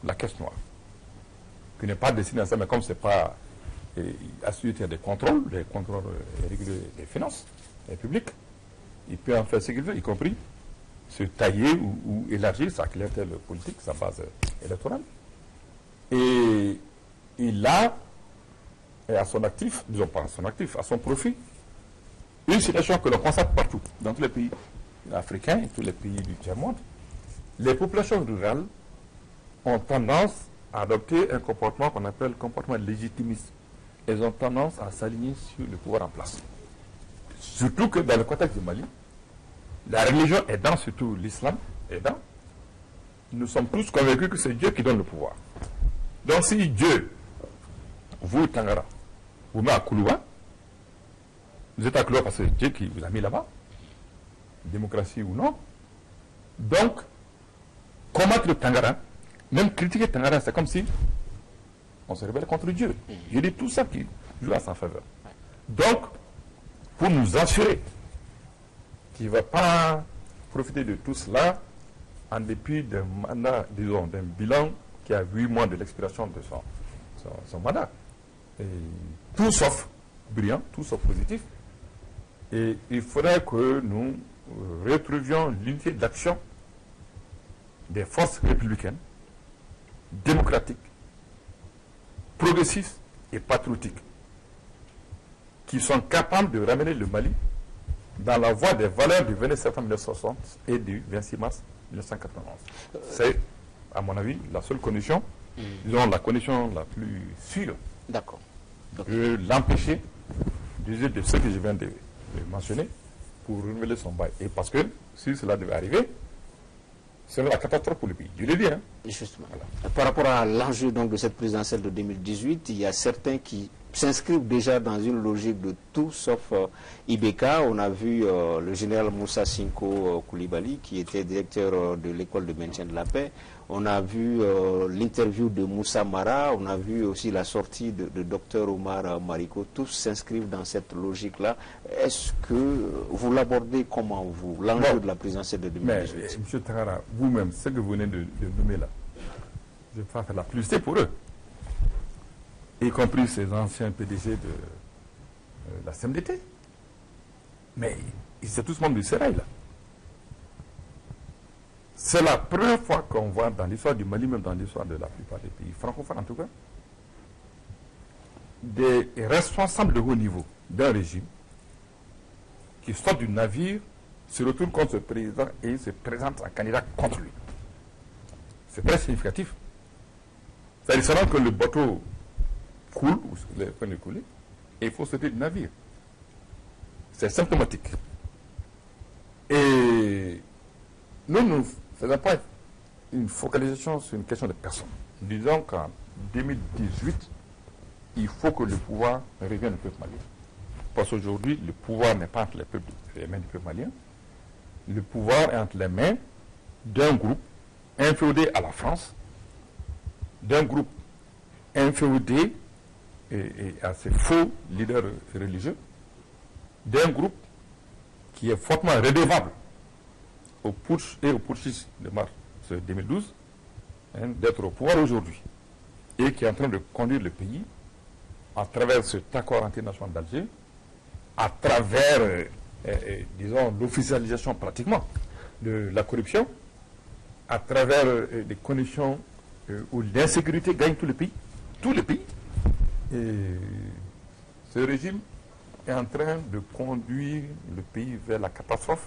La caisse noire. Qui n'est pas destinée à ça, mais comme ce n'est pas... assurer des contrôles réguliers des finances publiques, il peut en faire ce qu'il veut, y compris se tailler ou élargir sa clientèle politique, sa base électorale. Et il a à son actif, disons pas à son actif, à son profit, une situation que l'on constate partout, dans tous les pays africains et tous les pays du tiers-monde. Les populations rurales ont tendance à adopter un comportement qu'on appelle comportement légitimiste. Elles ont tendance à s'aligner sur le pouvoir en place. Surtout que dans le contexte du Mali, la religion aidant, surtout l'islam aidant, nous sommes tous convaincus que c'est Dieu qui donne le pouvoir. Donc si Dieu, vous, Tangara, vous met à Koulouba, vous êtes à Koulouba parce que c'est Dieu qui vous a mis là-bas, démocratie ou non. Donc, combattre le Tangara, même critiquer Tangara, c'est comme si on se rebelle contre Dieu. Je dis tout ça qui joue à sa faveur. Donc, pour nous assurer qu'il ne va pas profiter de tout cela en dépit d'un mandat, disons, d'un bilan qui a 8 mois de l'expiration de son mandat. Et tout sauf brillant, tout sauf positif. Et il faudrait que nous retrouvions l'unité d'action des forces républicaines, démocratiques, progressistes et patriotiques, qui sont capables de ramener le Mali dans la voie des valeurs du 27 septembre 1960 et du 26 mars 1991. C'est, à mon avis, la seule condition, disons la condition la plus sûre de l'empêcher d'user de ce que je viens de mentionner pour renouveler son bail. Et parce que si cela devait arriver, c'est la catastrophe pour le pays. Je l'ai dit. Hein. Justement. Voilà. Par rapport à l'enjeu donc de cette présidentielle de 2018, il y a certains qui s'inscrivent déjà dans une logique de tout sauf Ibeka. On a vu le général Moussa Sinko Koulibaly, qui était directeur de l'école de maintien de la paix. On a vu l'interview de Moussa Mara. On a vu aussi la sortie de Dr Omar Mariko. Tous s'inscrivent dans cette logique-là. Est-ce que vous l'abordez comment, vous, l'enjeu de la présidentielle de 2018? Mais, M. Tangara, vous-même, ce que vous venez de nommer là, je vais faire la publicité pour eux, y compris ces anciens PDG de la CMDT. Mais ils sont tous membres du Sérail, là. C'est la première fois qu'on voit dans l'histoire du Mali, même dans l'histoire de la plupart des pays francophones en tout cas, des responsables de haut niveau d'un régime qui sortent du navire, se retournent contre ce président et se présentent en candidat contre lui. C'est très significatif. C'est-à-dire seulement que le bateau coule, ou est en train de couler, et il faut sortir du navire. C'est symptomatique. Et nous ne faisons pas une focalisation sur une question de personne. Disons qu'en 2018, il faut que le pouvoir revienne au peuple malien. Parce qu'aujourd'hui, le pouvoir n'est pas entre les mains du peuple malien. Le pouvoir est entre les mains d'un groupe inféodé à la France, d'un groupe inféodé et à ses faux leaders religieux, d'un groupe qui est fortement redevable au putsch et au putschistes de mars 2012, d'être au pouvoir aujourd'hui, et qui est en train de conduire le pays à travers cet accord international d'Alger, à travers, disons, l'officialisation pratiquement de la corruption, à travers des conditions où l'insécurité gagne tout le pays. Tout le pays. Et ce régime est en train de conduire le pays vers la catastrophe.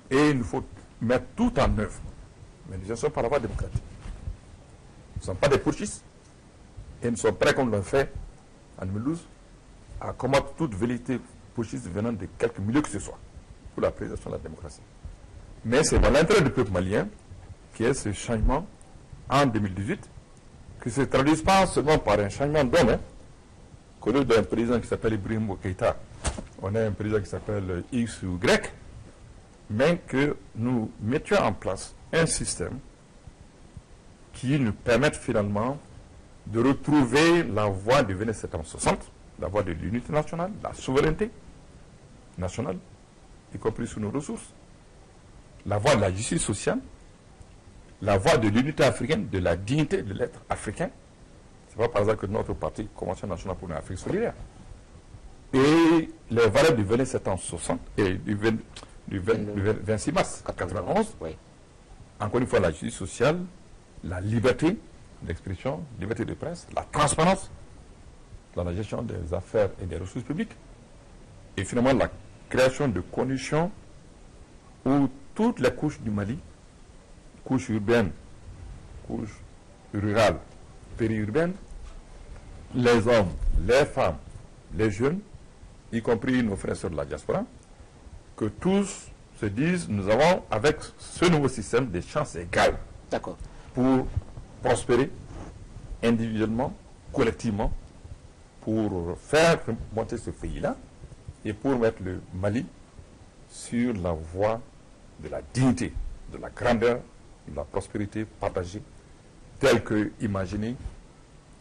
Et il nous faut mettre tout en œuvre. Mais nous ne sommes pas la voie démocratique. Nous ne sommes pas des putschistes. Et nous sommes prêts, comme l'on fait en 2012, à combattre toute velléité putschiste venant de quelque milieu que ce soit pour la préservation de la démocratie. Mais c'est dans l'intérêt du peuple malien qui est ce changement en 2018, qui ne se traduise pas seulement par un changement d'homme, qu'au lieu d'un président qui s'appelle Ibrahim Keïta, on a un président qui s'appelle X ou Y, mais que nous mettions en place un système qui nous permette finalement de retrouver la voie de 1760, la voie de l'unité nationale, la souveraineté nationale, y compris sur nos ressources, la voie de la justice sociale, la voie de l'unité africaine, de la dignité de l'être africain. Ce n'est pas par hasard que notre parti, Convention nationale pour une Afrique solidaire, et les valeurs du 27 septembre et du 26 mars 1991, oui. Encore une fois, la justice sociale, la liberté d'expression, liberté de presse, la transparence dans la gestion des affaires et des ressources publiques, et finalement la création de conditions où toutes les couches du Mali, couches urbaines, couches rurales, périurbaines, les hommes, les femmes, les jeunes, y compris nos frères et sœurs de la diaspora, que tous se disent, nous avons avec ce nouveau système des chances égales pour prospérer individuellement, collectivement, pour faire monter ce pays-là et pour mettre le Mali sur la voie de la dignité, de la grandeur, de la prospérité partagée, telle que imaginée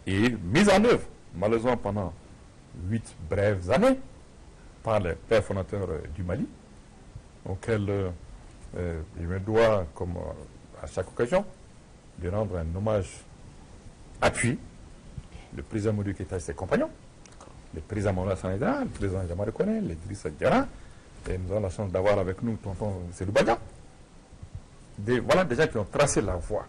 et mise en œuvre, malheureusement pendant 8 brèves années, par les pères fondateurs du Mali, auxquels je me dois, comme à chaque occasion, de rendre un hommage appuyé. Le président Modibo Keïta et ses compagnons, le président Mamadou Sanedra, le président Jean-Marie Koné, l'Idrissa Diarra, et nous avons la chance d'avoir avec nous tonton Seydou Badja. Voilà des gens qui ont tracé la voie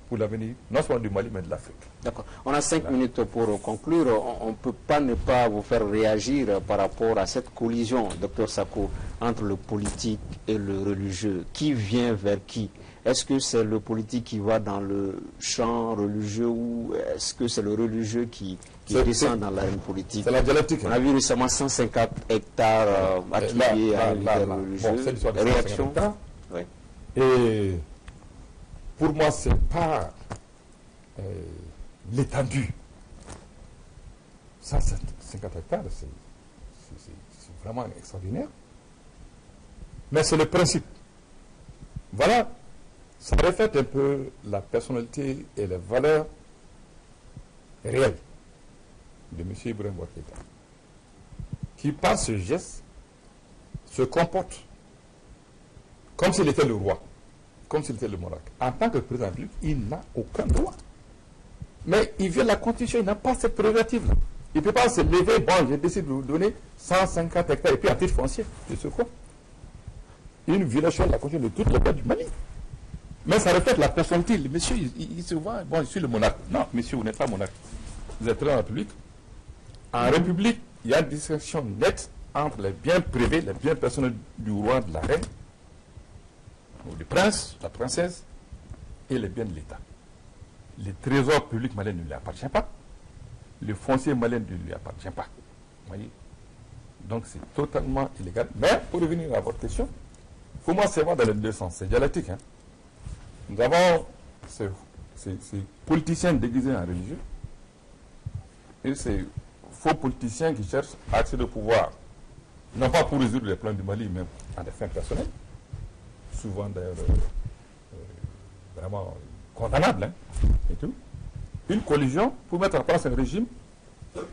pour l'avenir, non seulement du Mali, mais de l'Afrique. D'accord. On a 5 minutes pour conclure. On ne peut pas ne pas vous faire réagir par rapport à cette collision, Dr Sako, entre le politique et le religieux. Qui vient vers qui? Est-ce que c'est le politique qui va dans le champ religieux ou est-ce que c'est le religieux qui descend dans l'arène politique? C'est la dialectique. On a vu récemment 150 hectares attribués à un leader religieux. Bon, c'est l'histoire de réaction. Oui. Et pour moi, ce n'est pas l'étendue. 150 hectares, c'est vraiment extraordinaire. Mais c'est le principe. Voilà, ça reflète un peu la personnalité et les valeurs réelles de M. Ibrahim Keïta, qui par ce geste se comporte comme s'il était le roi, comme s'il était le monarque. En tant que président de la République, il n'a aucun droit. Mais il vient de la Constitution, il n'a pas cette prérogative-là. Il ne peut pas se lever, bon, j'ai décidé de vous donner 150 hectares, et puis à titre foncier, c'est ce quoi? Une violation de la Constitution de toute la loi du Mali. Mais ça reflète la personnalité. Le monsieur, il se voit, bon, je suis le monarque. Non, monsieur, vous n'êtes pas monarque. Vous êtes dans la République. En République, il y a une distinction nette entre les biens privés, les biens personnels du roi, de la reine, ou du prince, de la princesse, et les biens de l'État. Les trésors publics maliens ne lui appartiennent pas. le foncier malien ne lui appartient pas. Vous voyez? Donc c'est totalement illégal. Mais pour revenir à votre question, pour moi c'est voir dans les deux sens, c'est dialectique. Hein. Nous avons ces politiciens déguisés en religieux et ces faux politiciens qui cherchent à accéder au pouvoir, non pas pour résoudre les problèmes du Mali, mais à des fins personnelles, souvent d'ailleurs vraiment condamnables, hein, et tout. Une collusion pour mettre en place un régime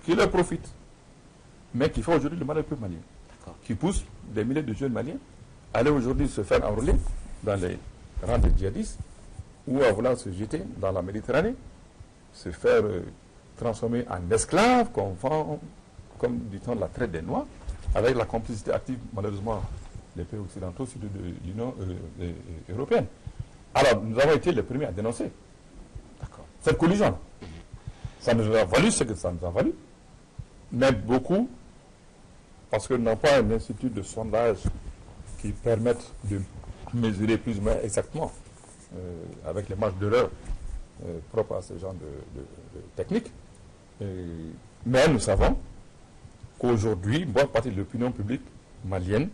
qui leur profite, mais qui fait aujourd'hui le mal au peuple malien, qui pousse des milliers de jeunes maliens à aller aujourd'hui se faire enrôler dans les rangs des djihadistes ou à vouloir se jeter dans la Méditerranée, se faire transformer en esclaves qu'on vend comme du temps de la traite des Noirs, avec la complicité active, malheureusement, des pays occidentaux, surtout de l'Union européenne. Alors, nous avons été les premiers à dénoncer cette collusion. Ça nous a valu ce que ça nous a valu, mais beaucoup, parce que nous n'avons pas un institut de sondage qui permette de mesurer plus ou moins exactement, avec les marges d'erreur propres à ce genre de techniques. Mais nous savons qu'aujourd'hui, bonne partie de l'opinion publique malienne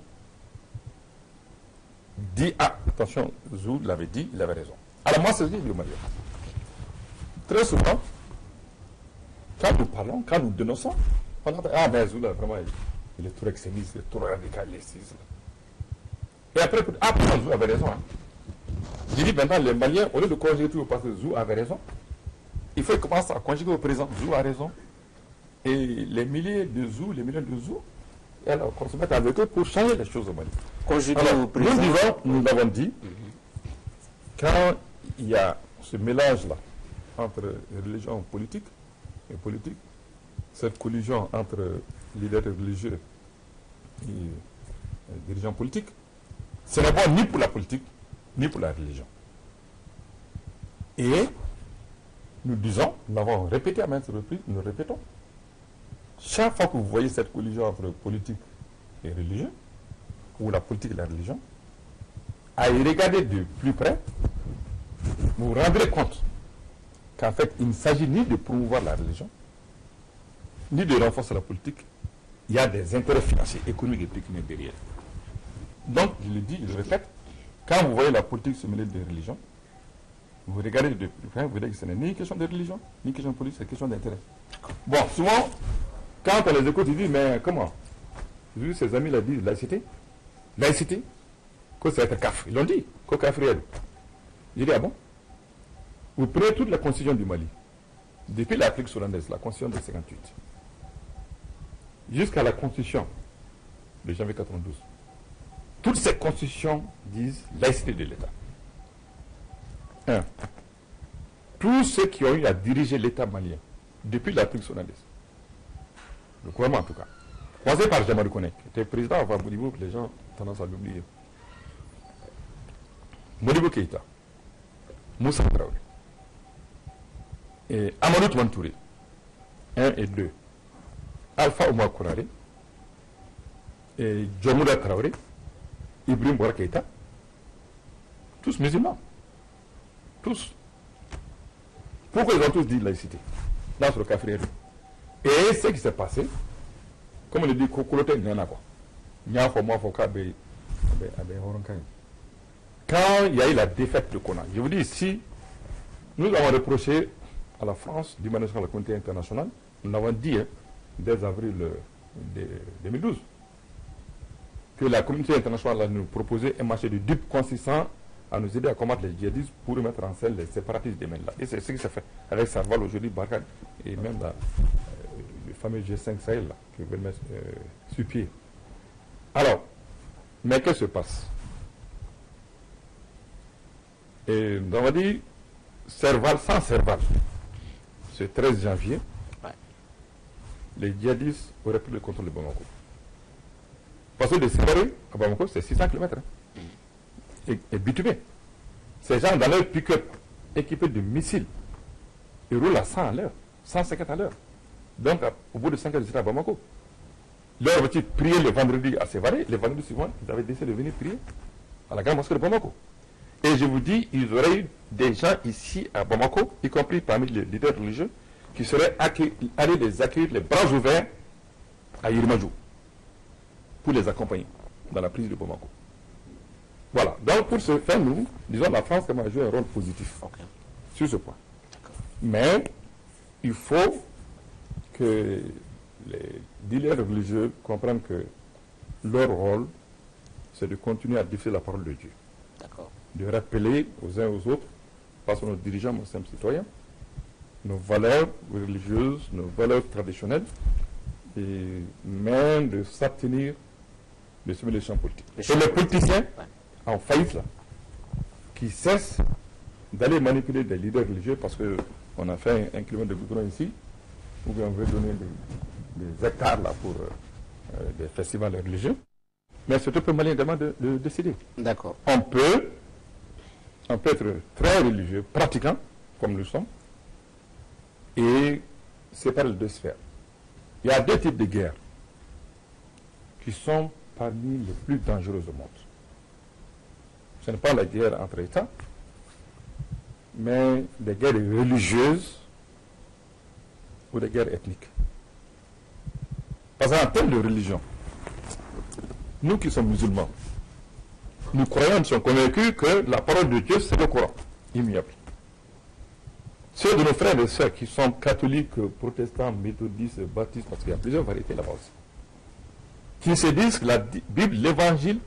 dit, ah, attention, Zou l'avait dit, il avait raison. Alors moi, c'est ce que je dis aux Maliens. Très souvent, quand nous parlons, quand nous dénonçons, on a dit, ah ben Zou, là, vraiment, il est trop extrémiste, il est trop radicaliste. Et après, ah, pourtant, Zou avait raison. Hein. J'ai dit, maintenant, les Maliens, au lieu de conjuguer tout parce que Zou avait raison, il faut commencer à conjuguer au présent. Zou a raison. Et les milliers de Zou, les millions de Zou, et alors qu'on se mette avec eux pour changer les choses au Mali. Alors, nous l'avons dit, quand il y a ce mélange-là entre religion politique et politique, cette collusion entre leaders religieux et dirigeants politiques, ce n'est pas ni pour la politique, ni pour la religion. Et nous disons, nous l'avons répété à maintes reprises, nous répétons, chaque fois que vous voyez cette collusion entre politique et religion, ou la politique et la religion, à y regarder de plus près, vous vous rendrez compte qu'en fait, il ne s'agit ni de promouvoir la religion, ni de renforcer la politique. Il y a des intérêts financiers, économiques et techniques derrière. Donc, je le dis, je le répète, quand vous voyez la politique se mêler de religion, vous regardez de plus près, vous verrez que ce n'est ni une question de religion, ni une question de politique, c'est une question d'intérêt. Bon, souvent, quand on les écoute, ils disent, mais comment? Vu ses amis l'ont dit, laïcité. Laïcité, que c'est être CAF. Ils l'ont dit, que CAF réel. J'ai dit, ah bon? Vous prenez toute la constitution du Mali, depuis l'Afrique solandaise, la constitution de 58, jusqu'à la constitution de janvier 92. Toutes ces constitutions disent laïcité de l'État. Un, tous ceux qui ont eu à diriger l'État malien, depuis l'Afrique solandaise, le gouvernement en tout cas, commencé par Jamadou Koné, qui était président avant Modibo, les gens ont tendance à l'oublier. Modibo Keïta, Moussa Traoré, et Amadou Toumane-Touré, 1 et 2, Alpha Oumar Konaré, et Djomouda Traoré, Ibrahim Bouara Keïta, tous musulmans. Tous. Pourquoi ils ont tous dit laïcité? Là, sur le café. Et ce qui s'est passé, comme on le dit, quand il y a eu la défaite de Kona, je vous dis ici, nous avons reproché à la France, du management de la communauté internationale, nous l'avons dit dès avril 2012, que la communauté internationale nous proposait un marché de dupes consistant à nous aider à combattre les djihadistes pour remettre en scène les séparatistes des Mali. Et c'est ce qui s'est fait avec Sarval aujourd'hui, Barkhane, et même le fameux G5 Sahel là, qui veut mettre sur pied. Alors, mais qu'est-ce qui se passe? Et nous avons dit, Serval, sans Serval, ce 13 janvier, les djihadistes auraient pris le contrôle de Bamako. Parce que de Sévaré à Bamako, c'est 600 km. Et bitumé. Ces gens, dans leur pick-up équipés de missiles, ils roulent à 100 à l'heure, 150 à l'heure. Donc, au bout de 5 heures, ils étaient à Bamako. Leur avait prié le vendredi à Sévaré, le vendredi suivant, ils avaient décidé de venir prier à la grande mosquée de Bamako. Et je vous dis, ils auraient eu des gens ici à Bamako, y compris parmi les leaders religieux, qui seraient allés les accueillir les bras ouverts à Yirimajou pour les accompagner dans la prise de Bamako. Voilà. Donc pour ce faire, nous, disons, la France a joué un rôle positif sur ce point. Mais il faut que les leaders religieux comprennent que leur rôle, c'est de continuer à diffuser la parole de Dieu. De rappeler aux uns aux autres, parce que nos dirigeants, nos simples citoyens, nos valeurs religieuses, nos valeurs traditionnelles, et même de s'abstenir de semer les champs politiques. Et les politiciens en faillite, là, qui cessent d'aller manipuler des leaders religieux parce qu'on a fait un kilomètre de goudron ici, ou bien on veut donner des hectares là, pour des festivals religieux. Mais c'est au peuple malien également de décider. D'accord. On peut être très religieux, pratiquant, comme nous sommes, et séparer les deux sphères. Il y a deux types de guerres qui sont parmi les plus dangereuses au monde. Ce n'est pas la guerre entre États, mais des guerres religieuses ou des guerres ethniques. Parce qu'en termes de religion, nous qui sommes musulmans, nous croyons, nous sommes convaincus que la parole de Dieu, c'est le Coran, immuable. Ceux de nos frères et sœurs qui sont catholiques, protestants, méthodistes, baptistes, parce qu'il y a plusieurs variétés là-bas aussi, qui se disent que la Bible, l'Évangile,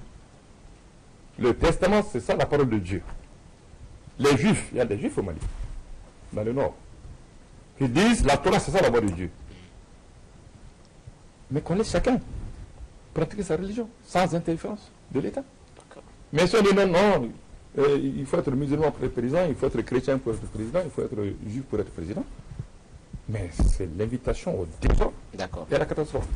le Testament, c'est ça la parole de Dieu. Les Juifs, il y a des Juifs au Mali, dans le Nord, qui disent la Torah, c'est ça la voix de Dieu. Mais qu'on laisse chacun pratiquer sa religion, sans interférence de l'État. Mais si on dit non, il faut être musulman pour être président, il faut être chrétien pour être président, il faut être juif pour être président. Mais c'est l'invitation au désordre et à la catastrophe.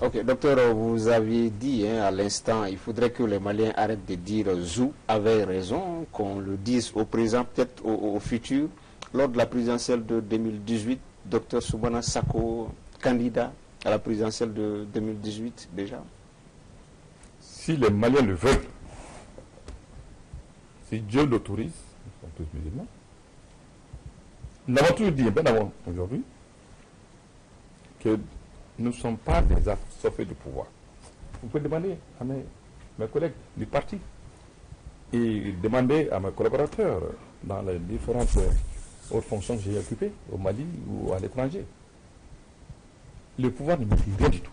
Ok, docteur, vous aviez dit à l'instant, il faudrait que les Maliens arrêtent de dire Zou avait raison, qu'on le dise au présent, peut-être au futur. Lors de la présidentielle de 2018, docteur Soumana Sako, candidat à la présidentielle de 2018 déjà. Si les Maliens le veulent, si Dieu l'autorise, nous sommes tous musulmans, nous avons toujours dit, bien avant aujourd'hui, que nous ne sommes pas des assoiffés de pouvoir. Vous pouvez demander à mes collègues du parti et demander à mes collaborateurs dans les différentes hautes fonctions que j'ai occupées au Mali ou à l'étranger. Le pouvoir ne me dit rien du tout.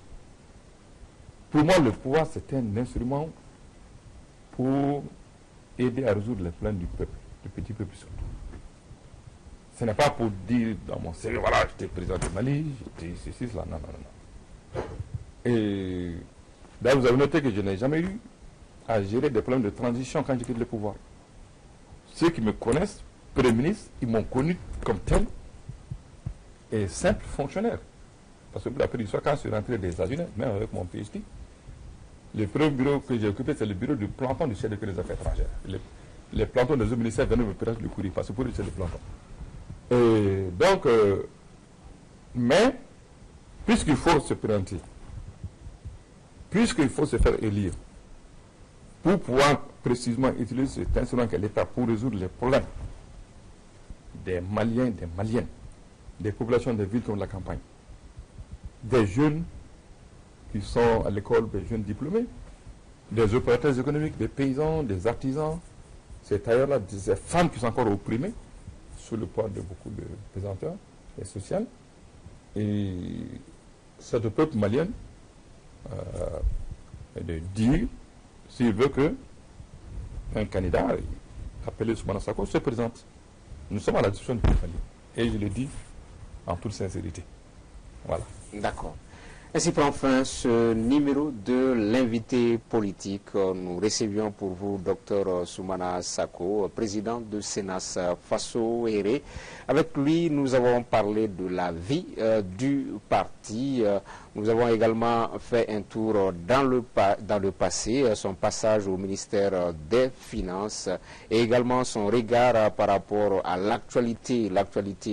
Pour moi, le pouvoir, c'est un instrument pour aider à résoudre les problèmes du peuple, du petit peuple surtout. Ce n'est pas pour dire dans mon CV, voilà, j'étais président du Mali, j'étais ceci, cela, non. Et là, vous avez noté que je n'ai jamais eu à gérer des problèmes de transition quand j'ai quitté le pouvoir. Ceux qui me connaissent, Premier ministre, ils m'ont connu comme tel et simple fonctionnaire. Parce que pour la première fois, quand je suis rentré des États-Unis, même avec mon PhD, le premier bureau que j'ai occupé, c'est le bureau du planton du chef de des affaires étrangères. Les plantons des autres ministères venaient me prêter le courrier, parce que pour eux, c'est le planton. Et donc, mais, puisqu'il faut se présenter, puisqu'il faut se faire élire, pour pouvoir précisément utiliser cet instrument qu'est l'État pour résoudre les problèmes des Maliens, des Maliennes, des populations des villes comme la campagne, des jeunes qui sont à l'école, des jeunes diplômés, des opérateurs économiques, des paysans, des artisans, ces tailleurs-là, ces femmes qui sont encore opprimées sous le poids de beaucoup de pesanteurs et sociales. Et c'est au peuple malien de dire s'il veut que un candidat appelé Soumana Sako se présente. Nous sommes à la discussion du peuple malien. Et je le dis en toute sincérité. Voilà. D'accord. Ainsi prend fin ce numéro de l'invité politique. Nous recevions pour vous Dr Soumana Sako, président de Sénas Faso Héré. Avec lui, nous avons parlé de la vie du parti. Nous avons également fait un tour dans le passé, son passage au ministère des Finances et également son regard par rapport à l'actualité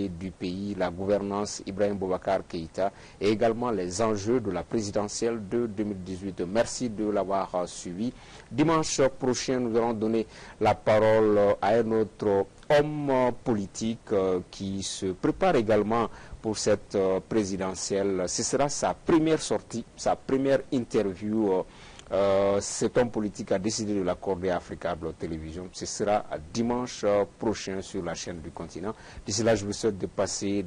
du pays, la gouvernance Ibrahim Boubacar Keïta et également les enjeux de la présidentielle de 2018. Merci de l'avoir suivi. Dimanche prochain, nous allons donner la parole à un autre homme politique qui se prépare également pour cette présidentielle. Ce sera sa première sortie, sa première interview. Cet homme politique a décidé de l'accorder à Africable Télévision. Ce sera dimanche prochain sur la chaîne du continent. D'ici là, je vous souhaite de passer